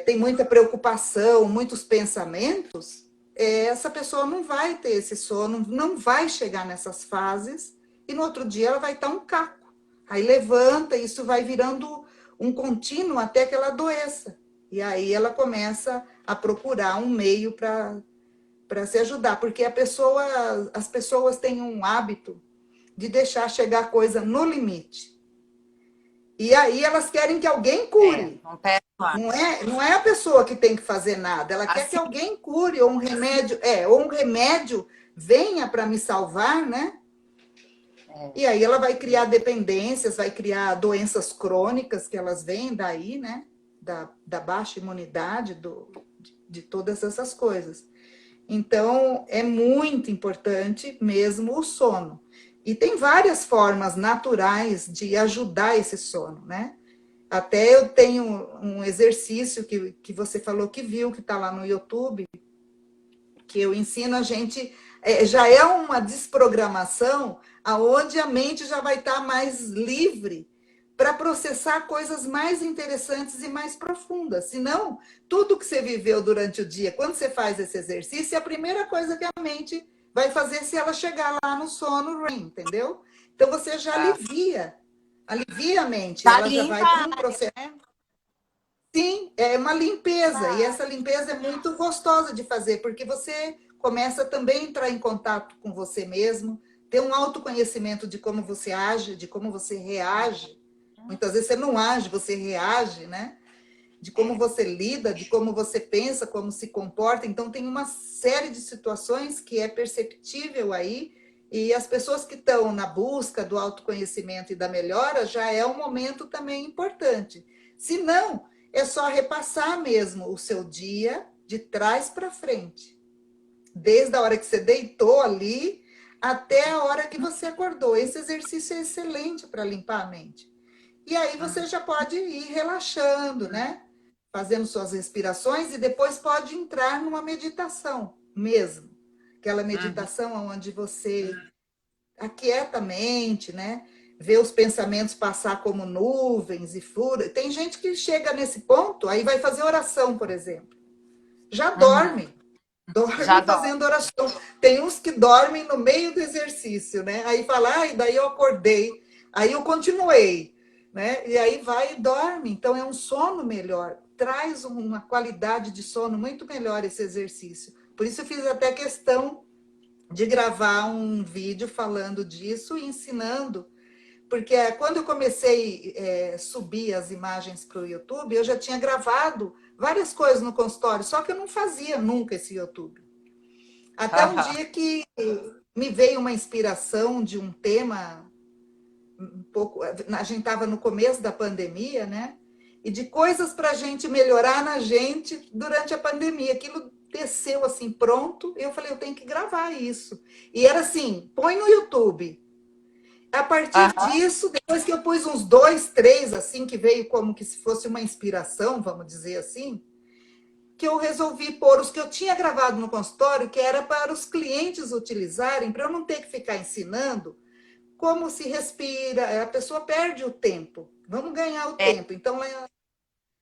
tem muita preocupação, muitos pensamentos, essa pessoa não vai ter esse sono, não vai chegar nessas fases, e no outro dia ela vai estar um caco. Aí levanta, isso vai virando um contínuo até que ela adoeça. E aí ela começa a procurar um meio para se ajudar, porque as pessoas têm um hábito de deixar chegar a coisa no limite. E aí elas querem que alguém cure. Não perde mais. Não é a pessoa que tem que fazer nada, ela quer que Assim, alguém cure, ou um remédio venha para me salvar, né? E aí ela vai criar dependências, vai criar doenças crônicas que elas vêm daí, né? Da baixa imunidade, de todas essas coisas. Então, é muito importante mesmo o sono. E tem várias formas naturais de ajudar esse sono, né? Até eu tenho um exercício que você falou que viu, que está lá no YouTube, que eu ensino a gente, já é uma desprogramação, aonde a mente já vai estar mais livre para processar coisas mais interessantes e mais profundas. Senão, tudo que você viveu durante o dia, quando você faz esse exercício, é a primeira coisa que a mente vai fazer se ela chegar lá no sono REM, entendeu? Então, você já alivia a mente, já ela já limpa vai para um a área, processo. né? Sim, é uma limpeza, e Ah, essa limpeza é muito gostosa de fazer, porque você começa também a entrar em contato com você mesmo, ter um autoconhecimento de como você age, de como você reage. Muitas vezes você não age, você reage, né? De como você lida, de como você pensa, como se comporta. Então, tem uma série de situações que é perceptível aí, e as pessoas que estão na busca do autoconhecimento e da melhora já é um momento também importante. Se não, é só repassar mesmo o seu dia de trás para frente. Desde a hora que você deitou ali até a hora que você acordou. Esse exercício é excelente para limpar a mente. E aí você já pode ir relaxando, né? Fazendo suas respirações e depois pode entrar numa meditação mesmo. Aquela meditação onde você aquieta a mente, né? Vê os pensamentos passar como nuvens e fura. Tem gente que chega nesse ponto, aí vai fazer oração, por exemplo. Já dorme. Já Dorme dói. fazendo oração. Tem uns que dormem no meio do exercício, né? Aí fala, e daí eu acordei, aí eu continuei, né? E aí vai e dorme. Então é um sono melhor, traz uma qualidade de sono muito melhor esse exercício. Por isso eu fiz até questão de gravar um vídeo falando disso e ensinando, porque quando eu comecei a subir as imagens para o YouTube, eu já tinha gravado várias coisas no consultório, só que eu não fazia nunca esse YouTube. Até um Aham. dia que me veio uma inspiração de um tema um pouco. A gente estava no começo da pandemia, né? E de coisas para a gente melhorar na gente durante a pandemia. Aquilo desceu assim, pronto. E eu falei, eu tenho que gravar isso. E era assim: põe no YouTube. A partir Aham. disso, depois que eu pus uns dois, três, assim, que veio como que se fosse uma inspiração, vamos dizer assim, que eu resolvi pôr os que eu tinha gravado no consultório, que era para os clientes utilizarem, para eu não ter que ficar ensinando como se respira. A pessoa perde o tempo. Vamos ganhar o É. tempo. Então,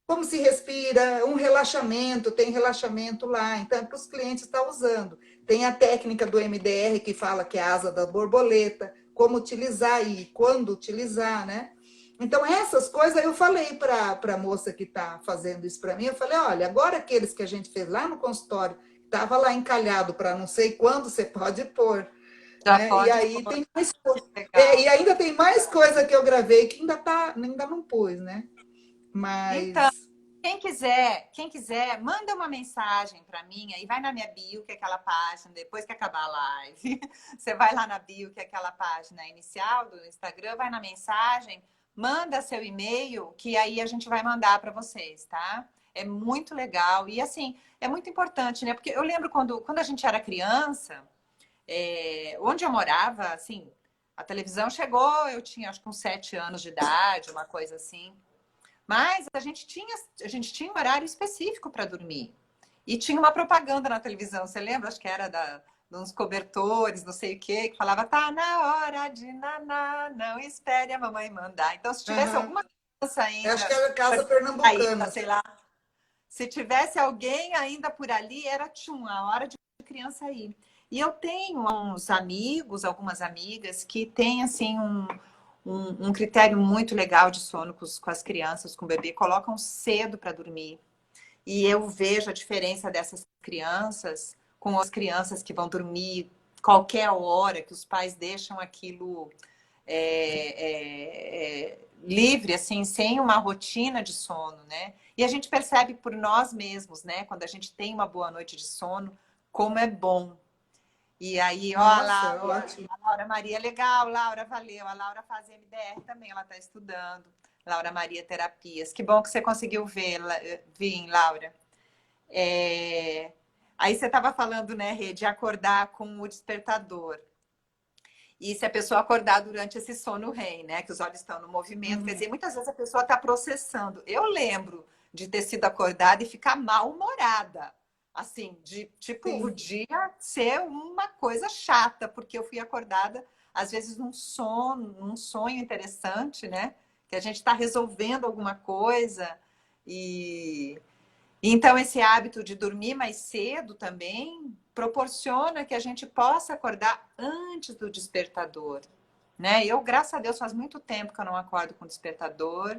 como se respira, um relaxamento, tem relaxamento lá. Então, é para os clientes estar usando. Tem a técnica do MDR, que fala que é a asa da borboleta, como utilizar e quando utilizar, né? Então, essas coisas eu falei para a moça que está fazendo isso para mim, eu falei, olha, agora aqueles que a gente fez lá no consultório, estava lá encalhado para não sei quando, você pode pôr, Já né? E pode aí pôr. tem mais coisa. Legal. E ainda tem mais coisa que eu gravei que ainda não pus, né? Então, Mas. quem quiser, manda uma mensagem para mim, aí vai na minha bio, que é aquela página, depois que acabar a live, você vai lá na bio, que é aquela página inicial do Instagram, vai na mensagem, manda seu e-mail, que aí a gente vai mandar para vocês, tá? É muito legal e assim, é muito importante, né? Porque eu lembro quando a gente era criança, onde eu morava, assim, a televisão chegou, eu tinha acho que uns 7 anos de idade, uma coisa assim. Mas a gente tinha um horário específico para dormir. E tinha uma propaganda na televisão, você lembra? Acho que era de uns cobertores, não sei o quê, que falava, tá na hora de naná, não espere a mamãe mandar. Então, se tivesse Uhum. alguma criança Eu acho que ainda era Casa aí, Pernambucana. sei lá, se tivesse alguém ainda por ali, era tchum, a hora de criança aí. E eu tenho uns amigos, algumas amigas, que têm, assim, um critério muito legal de sono com as crianças, com o bebê, colocam cedo para dormir. E eu vejo a diferença dessas crianças com as crianças que vão dormir qualquer hora, que os pais deixam aquilo livre, assim, sem uma rotina de sono, né? E a gente percebe por nós mesmos, né? Quando a gente tem uma boa noite de sono, como é bom. E aí, ó, Nossa, ótimo. A Laura Maria, legal, Laura, valeu. A Laura faz MDR também, ela está estudando. Laura Maria Terapias. Que bom que você conseguiu vir, Laura. Aí você estava falando, né, Rê, de acordar com o despertador. E se a pessoa acordar durante esse sono REM, né, que os olhos estão no movimento, quer Uhum. dizer, muitas vezes a pessoa está processando. Eu lembro de ter sido acordada e ficar mal-humorada. Assim, de tipo, o Sim. dia ser uma coisa chata, porque eu fui acordada, às vezes, num sonho interessante, né? Que a gente está resolvendo alguma coisa. E então, esse hábito de dormir mais cedo também proporciona que a gente possa acordar antes do despertador, né? Eu, graças a Deus, faz muito tempo que eu não acordo com despertador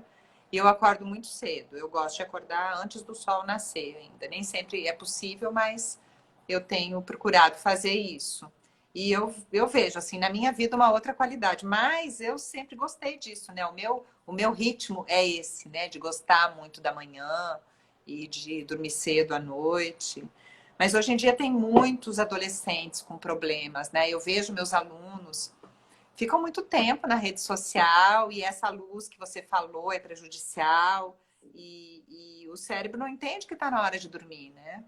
e eu acordo muito cedo. Eu gosto de acordar antes do sol nascer ainda. Nem sempre é possível, mas eu tenho procurado fazer isso. E eu vejo, assim, na minha vida uma outra qualidade. Mas eu sempre gostei disso, né? O meu ritmo é esse, né? De gostar muito da manhã e de dormir cedo à noite. Mas hoje em dia tem muitos adolescentes com problemas, né? Eu vejo meus alunos ficam muito tempo na rede social e essa luz que você falou é prejudicial. E o cérebro não entende que está na hora de dormir, né?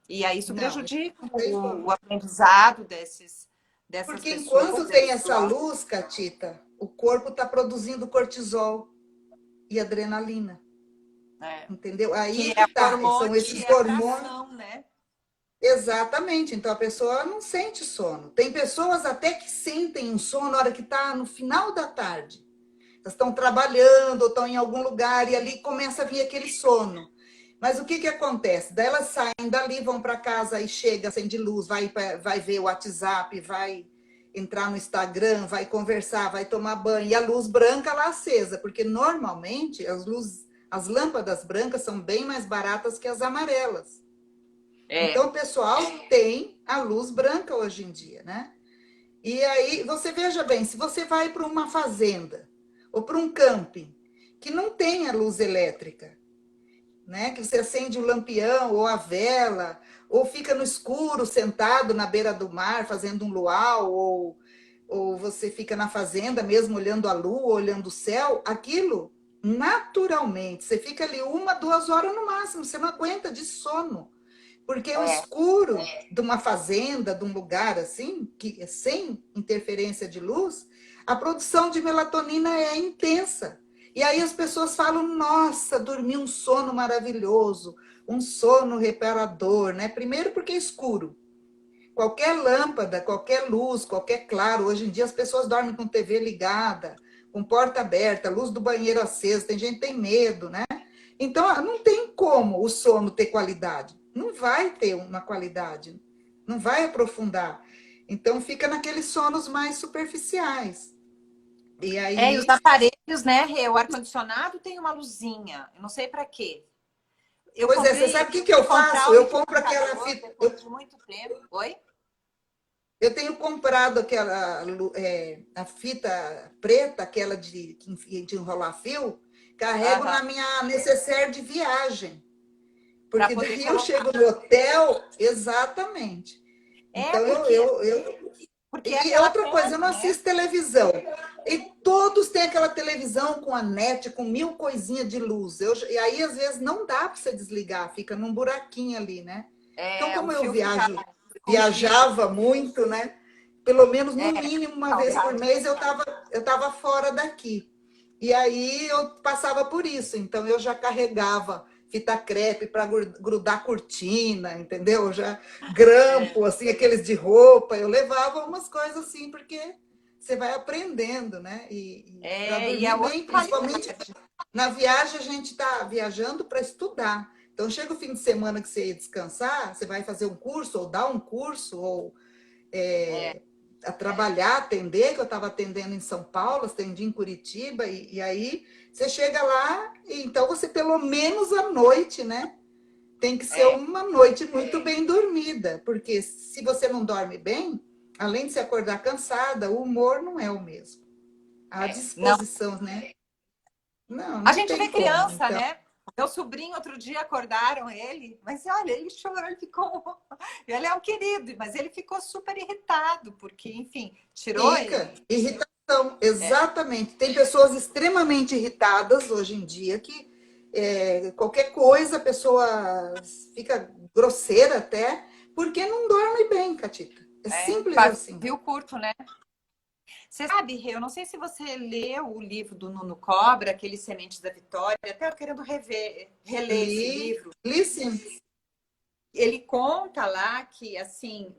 E aí isso Não, prejudica não tem como. o aprendizado dessas Porque pessoas. enquanto tem essa luz, Catita, o corpo está produzindo cortisol e adrenalina. É. Entendeu? Aí Que que é tá. hormônio, São que esses é para hormônios. ação, né? Exatamente. Então a pessoa não sente sono. Tem pessoas até que sentem um sono na hora que está no final da tarde. Elas estão trabalhando ou estão em algum lugar e ali começa a vir aquele sono. Mas o que acontece? Daí elas saem dali, vão para casa e chega, acende luz, vai ver o WhatsApp, vai entrar no Instagram, vai conversar, vai tomar banho. E a luz branca lá acesa, porque normalmente as lâmpadas brancas são bem mais baratas que as amarelas. É. Então o pessoal tem a luz branca hoje em dia, né? E aí, você veja bem, se você vai para uma fazenda ou para um camping que não tem a luz elétrica, né? Que você acende o lampião ou a vela, ou fica no escuro sentado na beira do mar fazendo um luau, ou você fica na fazenda mesmo olhando a lua, olhando o céu, aquilo naturalmente, você fica ali 1, 2 horas no máximo, você não aguenta de sono. Porque o escuro de uma fazenda, de um lugar assim, que é sem interferência de luz, a produção de melatonina é intensa. E aí as pessoas falam, nossa, dormi um sono maravilhoso, um sono reparador, né? Primeiro porque é escuro. Qualquer lâmpada, qualquer luz, qualquer claro, hoje em dia as pessoas dormem com TV ligada, com porta aberta, luz do banheiro acesa, tem gente que tem medo, né? Então, não tem como o sono ter qualidade. Não vai ter uma qualidade, não vai aprofundar. Então, fica naqueles sonos mais superficiais. E E os aí, aparelhos, né, Rê? O ar-condicionado tem uma luzinha. Eu não sei para quê. Eu pois é, você comprei, sabe o que fui eu comprar faço? o Eu compro aquela liquidificador fita. depois de muito tempo. Oi? Eu tenho comprado aquela a fita preta, aquela de enrolar fio, carrego Aham. na minha necessaire de viagem. Para Porque poder daí eu colocar. chego no hotel, exatamente. É, Então, porque é e aquela outra coisa, eu febre, não né? assisto televisão. E todos têm aquela televisão com a net, com 1000 coisinhas de luz. E aí, às vezes, não dá para você desligar, fica num buraquinho ali, né? Então, É, o como eu fio fica escondido. viajava muito, né? Pelo menos, no É, mínimo, uma vez por saudade. mês, eu tava fora daqui. E aí, eu passava por isso. Então, eu já carregava fita crepe para grudar cortina, entendeu? Já É. grampo, assim, aqueles de roupa. Eu levava umas coisas assim, porque você vai aprendendo, né? E para E é dormir outra bem, principalmente qualidade. na viagem, a gente está viajando para estudar. Então, chega o fim de semana que você ia descansar, você vai fazer um curso, ou dar um curso, ou a trabalhar, atender, que eu estava atendendo em São Paulo, atendi em Curitiba, e aí você chega lá, e então você, pelo menos à noite, né? Tem que ser É, uma noite muito bem dormida, porque se você não dorme bem, além de se acordar cansada, o humor não é o mesmo. A não. disposição, né? Não, A não gente vê tem como. criança, Então, né? Meu sobrinho, outro dia, acordaram ele, mas olha, ele chorou, ele ficou. Ele é um querido, mas ele ficou super irritado, porque, enfim, tirou fica ele. irritação, É, exatamente. Tem pessoas extremamente irritadas hoje em dia que qualquer coisa a pessoa fica grosseira até, porque não dorme bem, Catita. É simples assim. pavio curto, né? Você sabe, Rê, eu não sei se você leu o livro do Nuno Cobra, aquele Sementes da Vitória, até eu querendo reler esse livro. Li sim. Ele conta lá que, assim,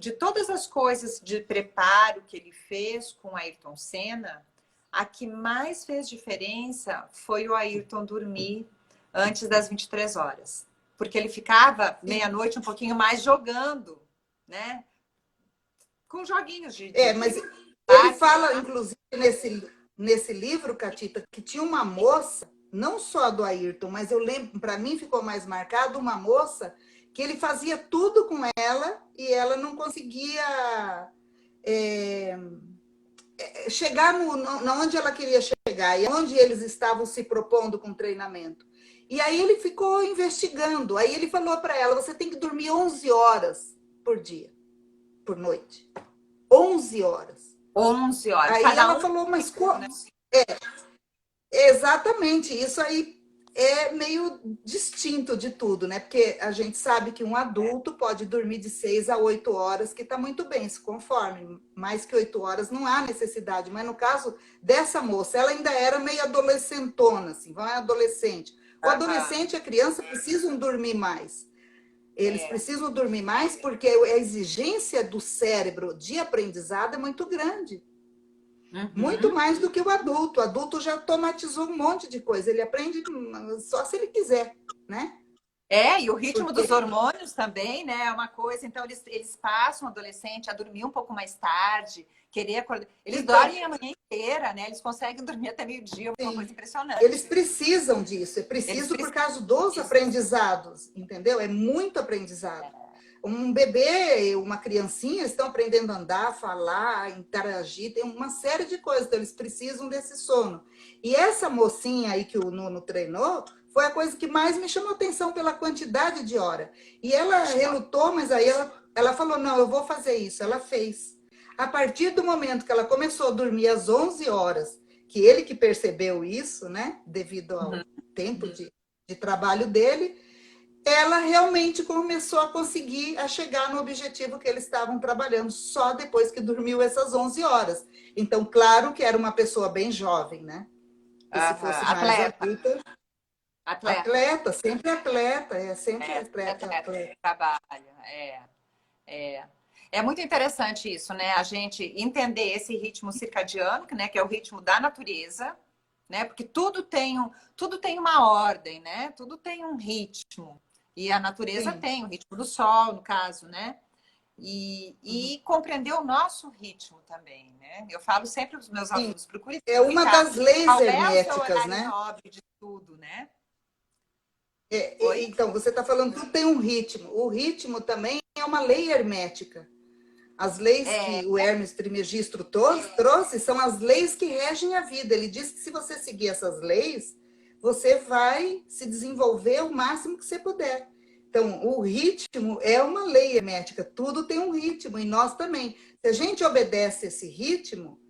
de todas as coisas de preparo que ele fez com o Ayrton Senna, a que mais fez diferença foi o Ayrton dormir antes das 23 horas. Porque ele ficava meia-noite, um pouquinho mais jogando, né? Com joguinhos Mas de ele parque fala, lá. inclusive, nesse livro, Catita, que tinha uma moça, não só do Ayrton, mas eu lembro, para mim ficou mais marcado, uma moça que ele fazia tudo com ela e ela não conseguia é, chegar onde ela queria chegar e onde eles estavam se propondo com o treinamento. E aí ele ficou investigando. Aí ele falou para ela: você tem que dormir 11 horas por dia, por noite. 11 horas. 11 horas. Aí Cada ela um, falou: mas né? exatamente, isso aí é meio distinto de tudo, né? Porque a gente sabe que um adulto pode dormir de 6 a 8 horas, que está muito bem, se conforme. Mais que 8 horas não há necessidade. Mas no caso dessa moça, ela ainda era meio adolescentona, assim, não é adolescente. O adolescente e a criança precisam dormir mais. Eles precisam dormir mais porque a exigência do cérebro de aprendizado é muito grande. Muito mais do que o adulto. O adulto já automatizou um monte de coisa. Ele aprende só se ele quiser, né? E o ritmo dos hormônios também, né? É uma coisa. Então, eles passam o adolescente a dormir um pouco mais tarde, querer acordar. Eles dormem a manhã inteira, né? Eles conseguem dormir até meio-dia, uma coisa impressionante. Eles precisam disso. É preciso por causa dos aprendizados, entendeu? É muito aprendizado. Um bebê, uma criancinha, estão aprendendo a andar, falar, interagir, tem uma série de coisas, então eles precisam desse sono. E essa mocinha aí que o Nuno treinou, foi a coisa que mais me chamou atenção pela quantidade de hora. E ela relutou, mas aí ela falou, não, eu vou fazer isso. Ela fez. A partir do momento que ela começou a dormir às 11 horas, que ele que percebeu isso, né, devido ao tempo de trabalho dele, ela realmente começou a conseguir a chegar no objetivo que eles estavam trabalhando, só depois que dormiu essas 11 horas. Então, claro que era uma pessoa bem jovem, né? E se fosse mais adulta... Atleta, sempre atleta, sempre atleta. Trabalho, É muito interessante isso, né? A gente entender esse ritmo circadiano, né? Que é o ritmo da natureza, né? Porque tudo tem uma ordem, né? Tudo tem um ritmo. E a natureza tem o ritmo do sol, no caso, né? E compreender o nosso ritmo também, né? Eu falo sempre para os meus alunos, procure é uma das leis herméticas, né? Nobre de tudo, né? Então, você está falando que tudo tem um ritmo. O ritmo também é uma lei hermética. As leis que o Hermes Trismegisto trouxe são as leis que regem a vida. Ele diz que se você seguir essas leis, você vai se desenvolver o máximo que você puder. Então, o ritmo é uma lei hermética. Tudo tem um ritmo, e nós também. Se a gente obedece esse ritmo,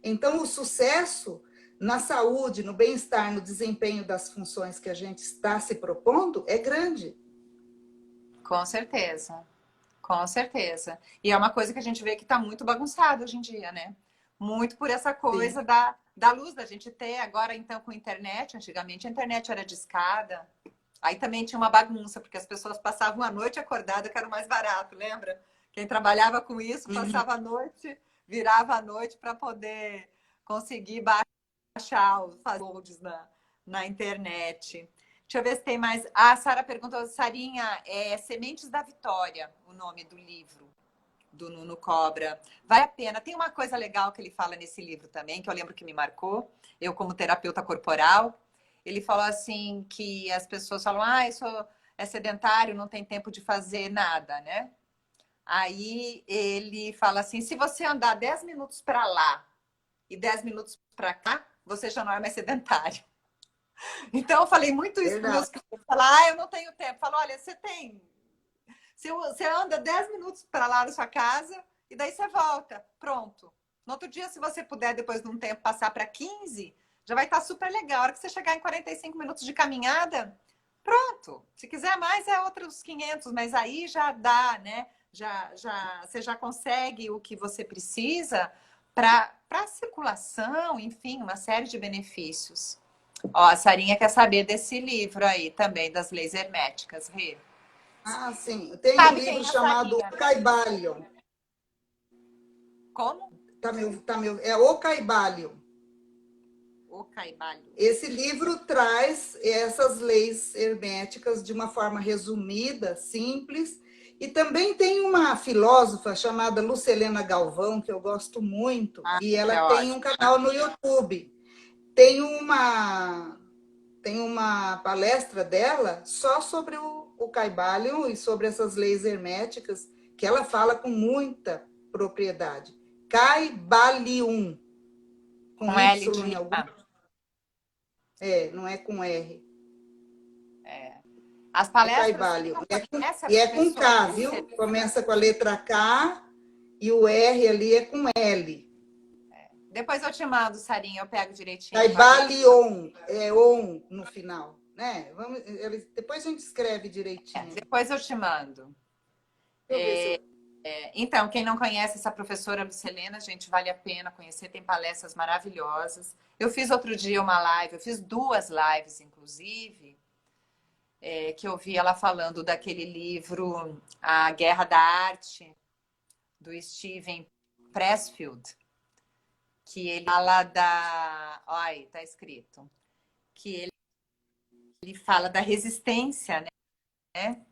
então o sucesso na saúde, no bem-estar, no desempenho das funções que a gente está se propondo é grande. Com certeza. Com certeza. E é uma coisa que a gente vê que está muito bagunçada hoje em dia, né? Muito por essa coisa da luz, da gente ter agora, então, com a internet. Antigamente a internet era discada. Aí também tinha uma bagunça, porque as pessoas passavam a noite acordada, que era o mais barato, lembra? Quem trabalhava com isso passava a noite, virava a noite para poder conseguir baixar os downloads na internet. Deixa eu ver se tem mais. A Sara perguntou, Sarinha, Sementes da Vitória, o nome do livro do Nuno Cobra. Vale a pena. Tem uma coisa legal que ele fala nesse livro também, que eu lembro que me marcou, eu como terapeuta corporal. Ele falou assim que as pessoas falam, isso é sedentário, não tem tempo de fazer nada, né? Aí ele fala assim, se você andar 10 minutos para lá e 10 minutos para cá, você já não é mais sedentário. Então, eu falei muito isso para meus clientes. Falar, eu não tenho tempo. Falo, olha, você tem. Você anda 10 minutos para lá da sua casa e daí você volta. Pronto. No outro dia, se você puder, depois de um tempo, passar para 15, já vai estar super legal. A hora que você chegar em 45 minutos de caminhada, pronto. Se quiser mais, é outros 500, mas aí já dá, né? Você já consegue o que você precisa para a circulação, enfim, uma série de benefícios. Ó, a Sarinha quer saber desse livro aí também, das leis herméticas, Rê. Sim. Tem um livro chamado O Caibalion. Como? É O Caibalion. O Caibalion. Esse livro traz essas leis herméticas de uma forma resumida, simples. E também tem uma filósofa chamada Lucelena Galvão, que eu gosto muito, e ela tem um canal no YouTube. Tem uma palestra dela só sobre o Caibalion e sobre essas leis herméticas, que ela fala com muita propriedade. Caibalion. Com L Y em algum... não é com R. As palestras... Caibalion. E é com K, viu? Começa com a letra K e o R ali é com L. Depois eu te mando, Sarinha, eu pego direitinho. Caibalion, é on no final. né? Depois a gente escreve direitinho. Depois eu te mando. Deixa eu ver se eu... Então, quem não conhece essa professora Lucelena, gente, vale a pena conhecer, tem palestras maravilhosas. Eu fiz outro dia uma live, eu fiz 2 lives, inclusive, que eu vi ela falando daquele livro A Guerra da Arte, do Steven Pressfield, que ele fala da... Olha aí, tá escrito. Que ele fala da resistência, né?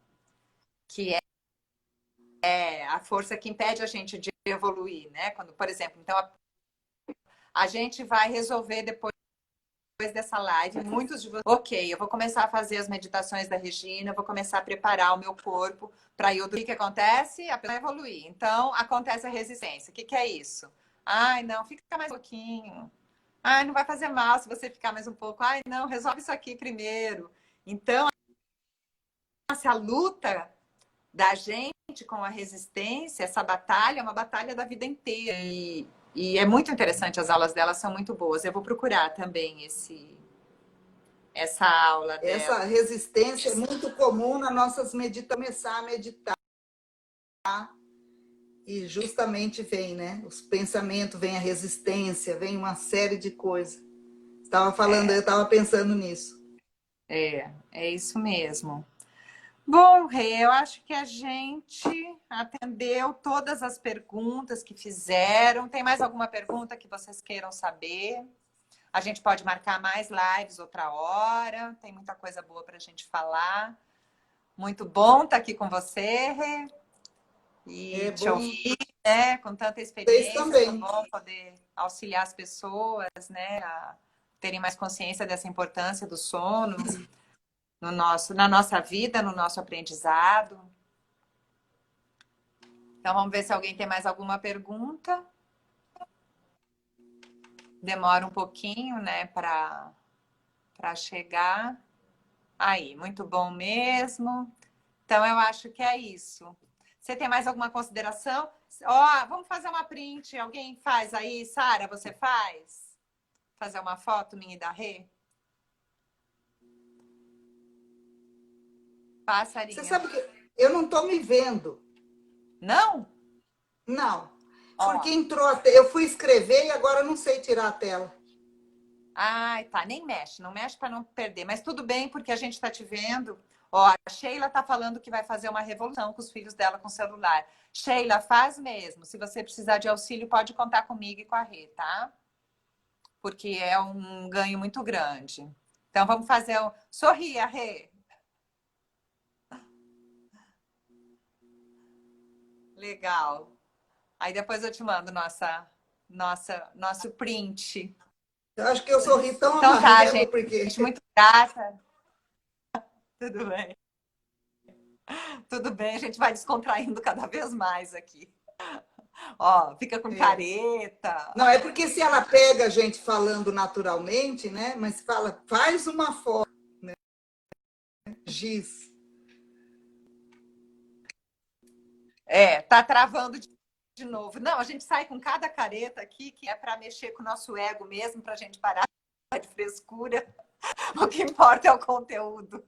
Que é a força que impede a gente de evoluir, né? Quando, por exemplo, então a gente vai resolver depois dessa live, muitos de vocês, ok, eu vou começar a fazer as meditações da Regina, vou começar a preparar o meu corpo para eu... O que acontece? A pessoa vai evoluir. Então, acontece a resistência. O que é isso? Ai, não, fica mais um pouquinho. Ai, não vai fazer mal se você ficar mais um pouco. Ai, não, resolve isso aqui primeiro. Então, essa luta da gente com a resistência, essa batalha é uma batalha da vida inteira. E é muito interessante, as aulas dela são muito boas. Eu vou procurar também essa aula dela. Essa resistência é muito comum nas nossas meditações, começar a meditar. E justamente vem, né? Os pensamentos, vem a resistência, vem uma série de coisas. Estava falando, eu estava pensando nisso. É isso mesmo. Bom, Rê, eu acho que a gente atendeu todas as perguntas que fizeram. Tem mais alguma pergunta que vocês queiram saber? A gente pode marcar mais lives outra hora. Tem muita coisa boa para a gente falar. Muito bom estar aqui com você, Rê. E te ouvir, né? Com tanta experiência. É bom poder auxiliar as pessoas, né? A terem mais consciência dessa importância do sono na nossa vida, no nosso aprendizado. Então, vamos ver se alguém tem mais alguma pergunta. Demora um pouquinho, né, para chegar. Aí, muito bom mesmo. Então, eu acho que é isso. Você tem mais alguma consideração? Ó, vamos fazer uma print. Alguém faz aí? Sara, você faz? Fazer uma foto minha e da Rê? Passarinho. Você sabe que eu não estou me vendo. Não? Não. Ó. Porque entrou eu fui escrever e agora eu não sei tirar a tela. Ai, tá. Nem mexe. Não mexe para não perder. Mas tudo bem, porque a gente está te vendo. Ó, a Sheila tá falando que vai fazer uma revolução com os filhos dela com o celular. Sheila, faz mesmo. Se você precisar de auxílio, pode contar comigo e com a Rê, tá? Porque é um ganho muito grande. Então, vamos fazer um... Sorria, Rê. Legal. Aí depois eu te mando nosso print. Eu acho que eu sorri tão Então tá, amarelo gente. porque... Muito grata. Tudo bem. Tudo bem, a gente vai descontraindo cada vez mais aqui. Ó, fica com careta. Não, é porque se ela pega a gente falando naturalmente, né? Mas fala, faz uma foto, né? Giz. Tá travando de novo. Não, a gente sai com cada careta aqui que é para mexer com o nosso ego mesmo, para a gente parar de frescura. O que importa é o conteúdo.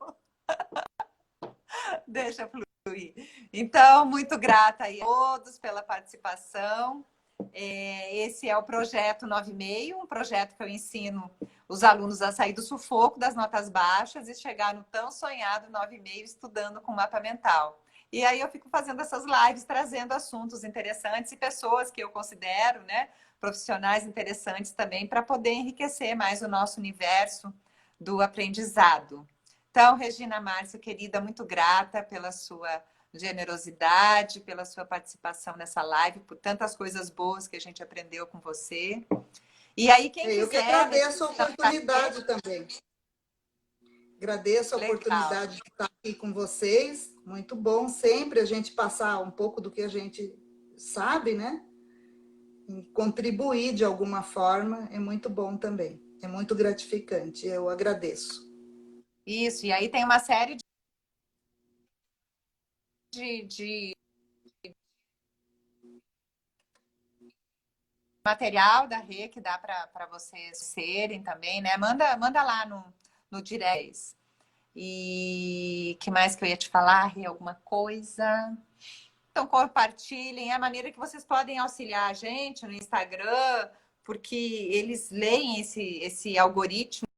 Deixa fluir. Então, muito grata aí a todos pela participação. Esse é o projeto 9,5, um projeto que eu ensino os alunos a sair do sufoco das notas baixas e chegar no tão sonhado 9,5 estudando com mapa mental. E aí eu fico fazendo essas lives, trazendo assuntos interessantes e pessoas que eu considero, né, profissionais interessantes também, para poder enriquecer mais o nosso universo do aprendizado. Então, Regina Márcio, querida, muito grata pela sua generosidade, pela sua participação nessa live, por tantas coisas boas que a gente aprendeu com você. E aí, quem quiser... Eu que agradeço a oportunidade também. Agradeço a oportunidade de estar aqui com vocês. Muito bom sempre a gente passar um pouco do que a gente sabe, né? E contribuir de alguma forma é muito bom também. É muito gratificante. Eu agradeço. Isso, e aí tem uma série de material da Rê que dá para vocês serem também, né? Manda lá no direct. E que mais que eu ia te falar? Rê, alguma coisa? Então, compartilhem. É a maneira que vocês podem auxiliar a gente no Instagram, porque eles leem esse algoritmo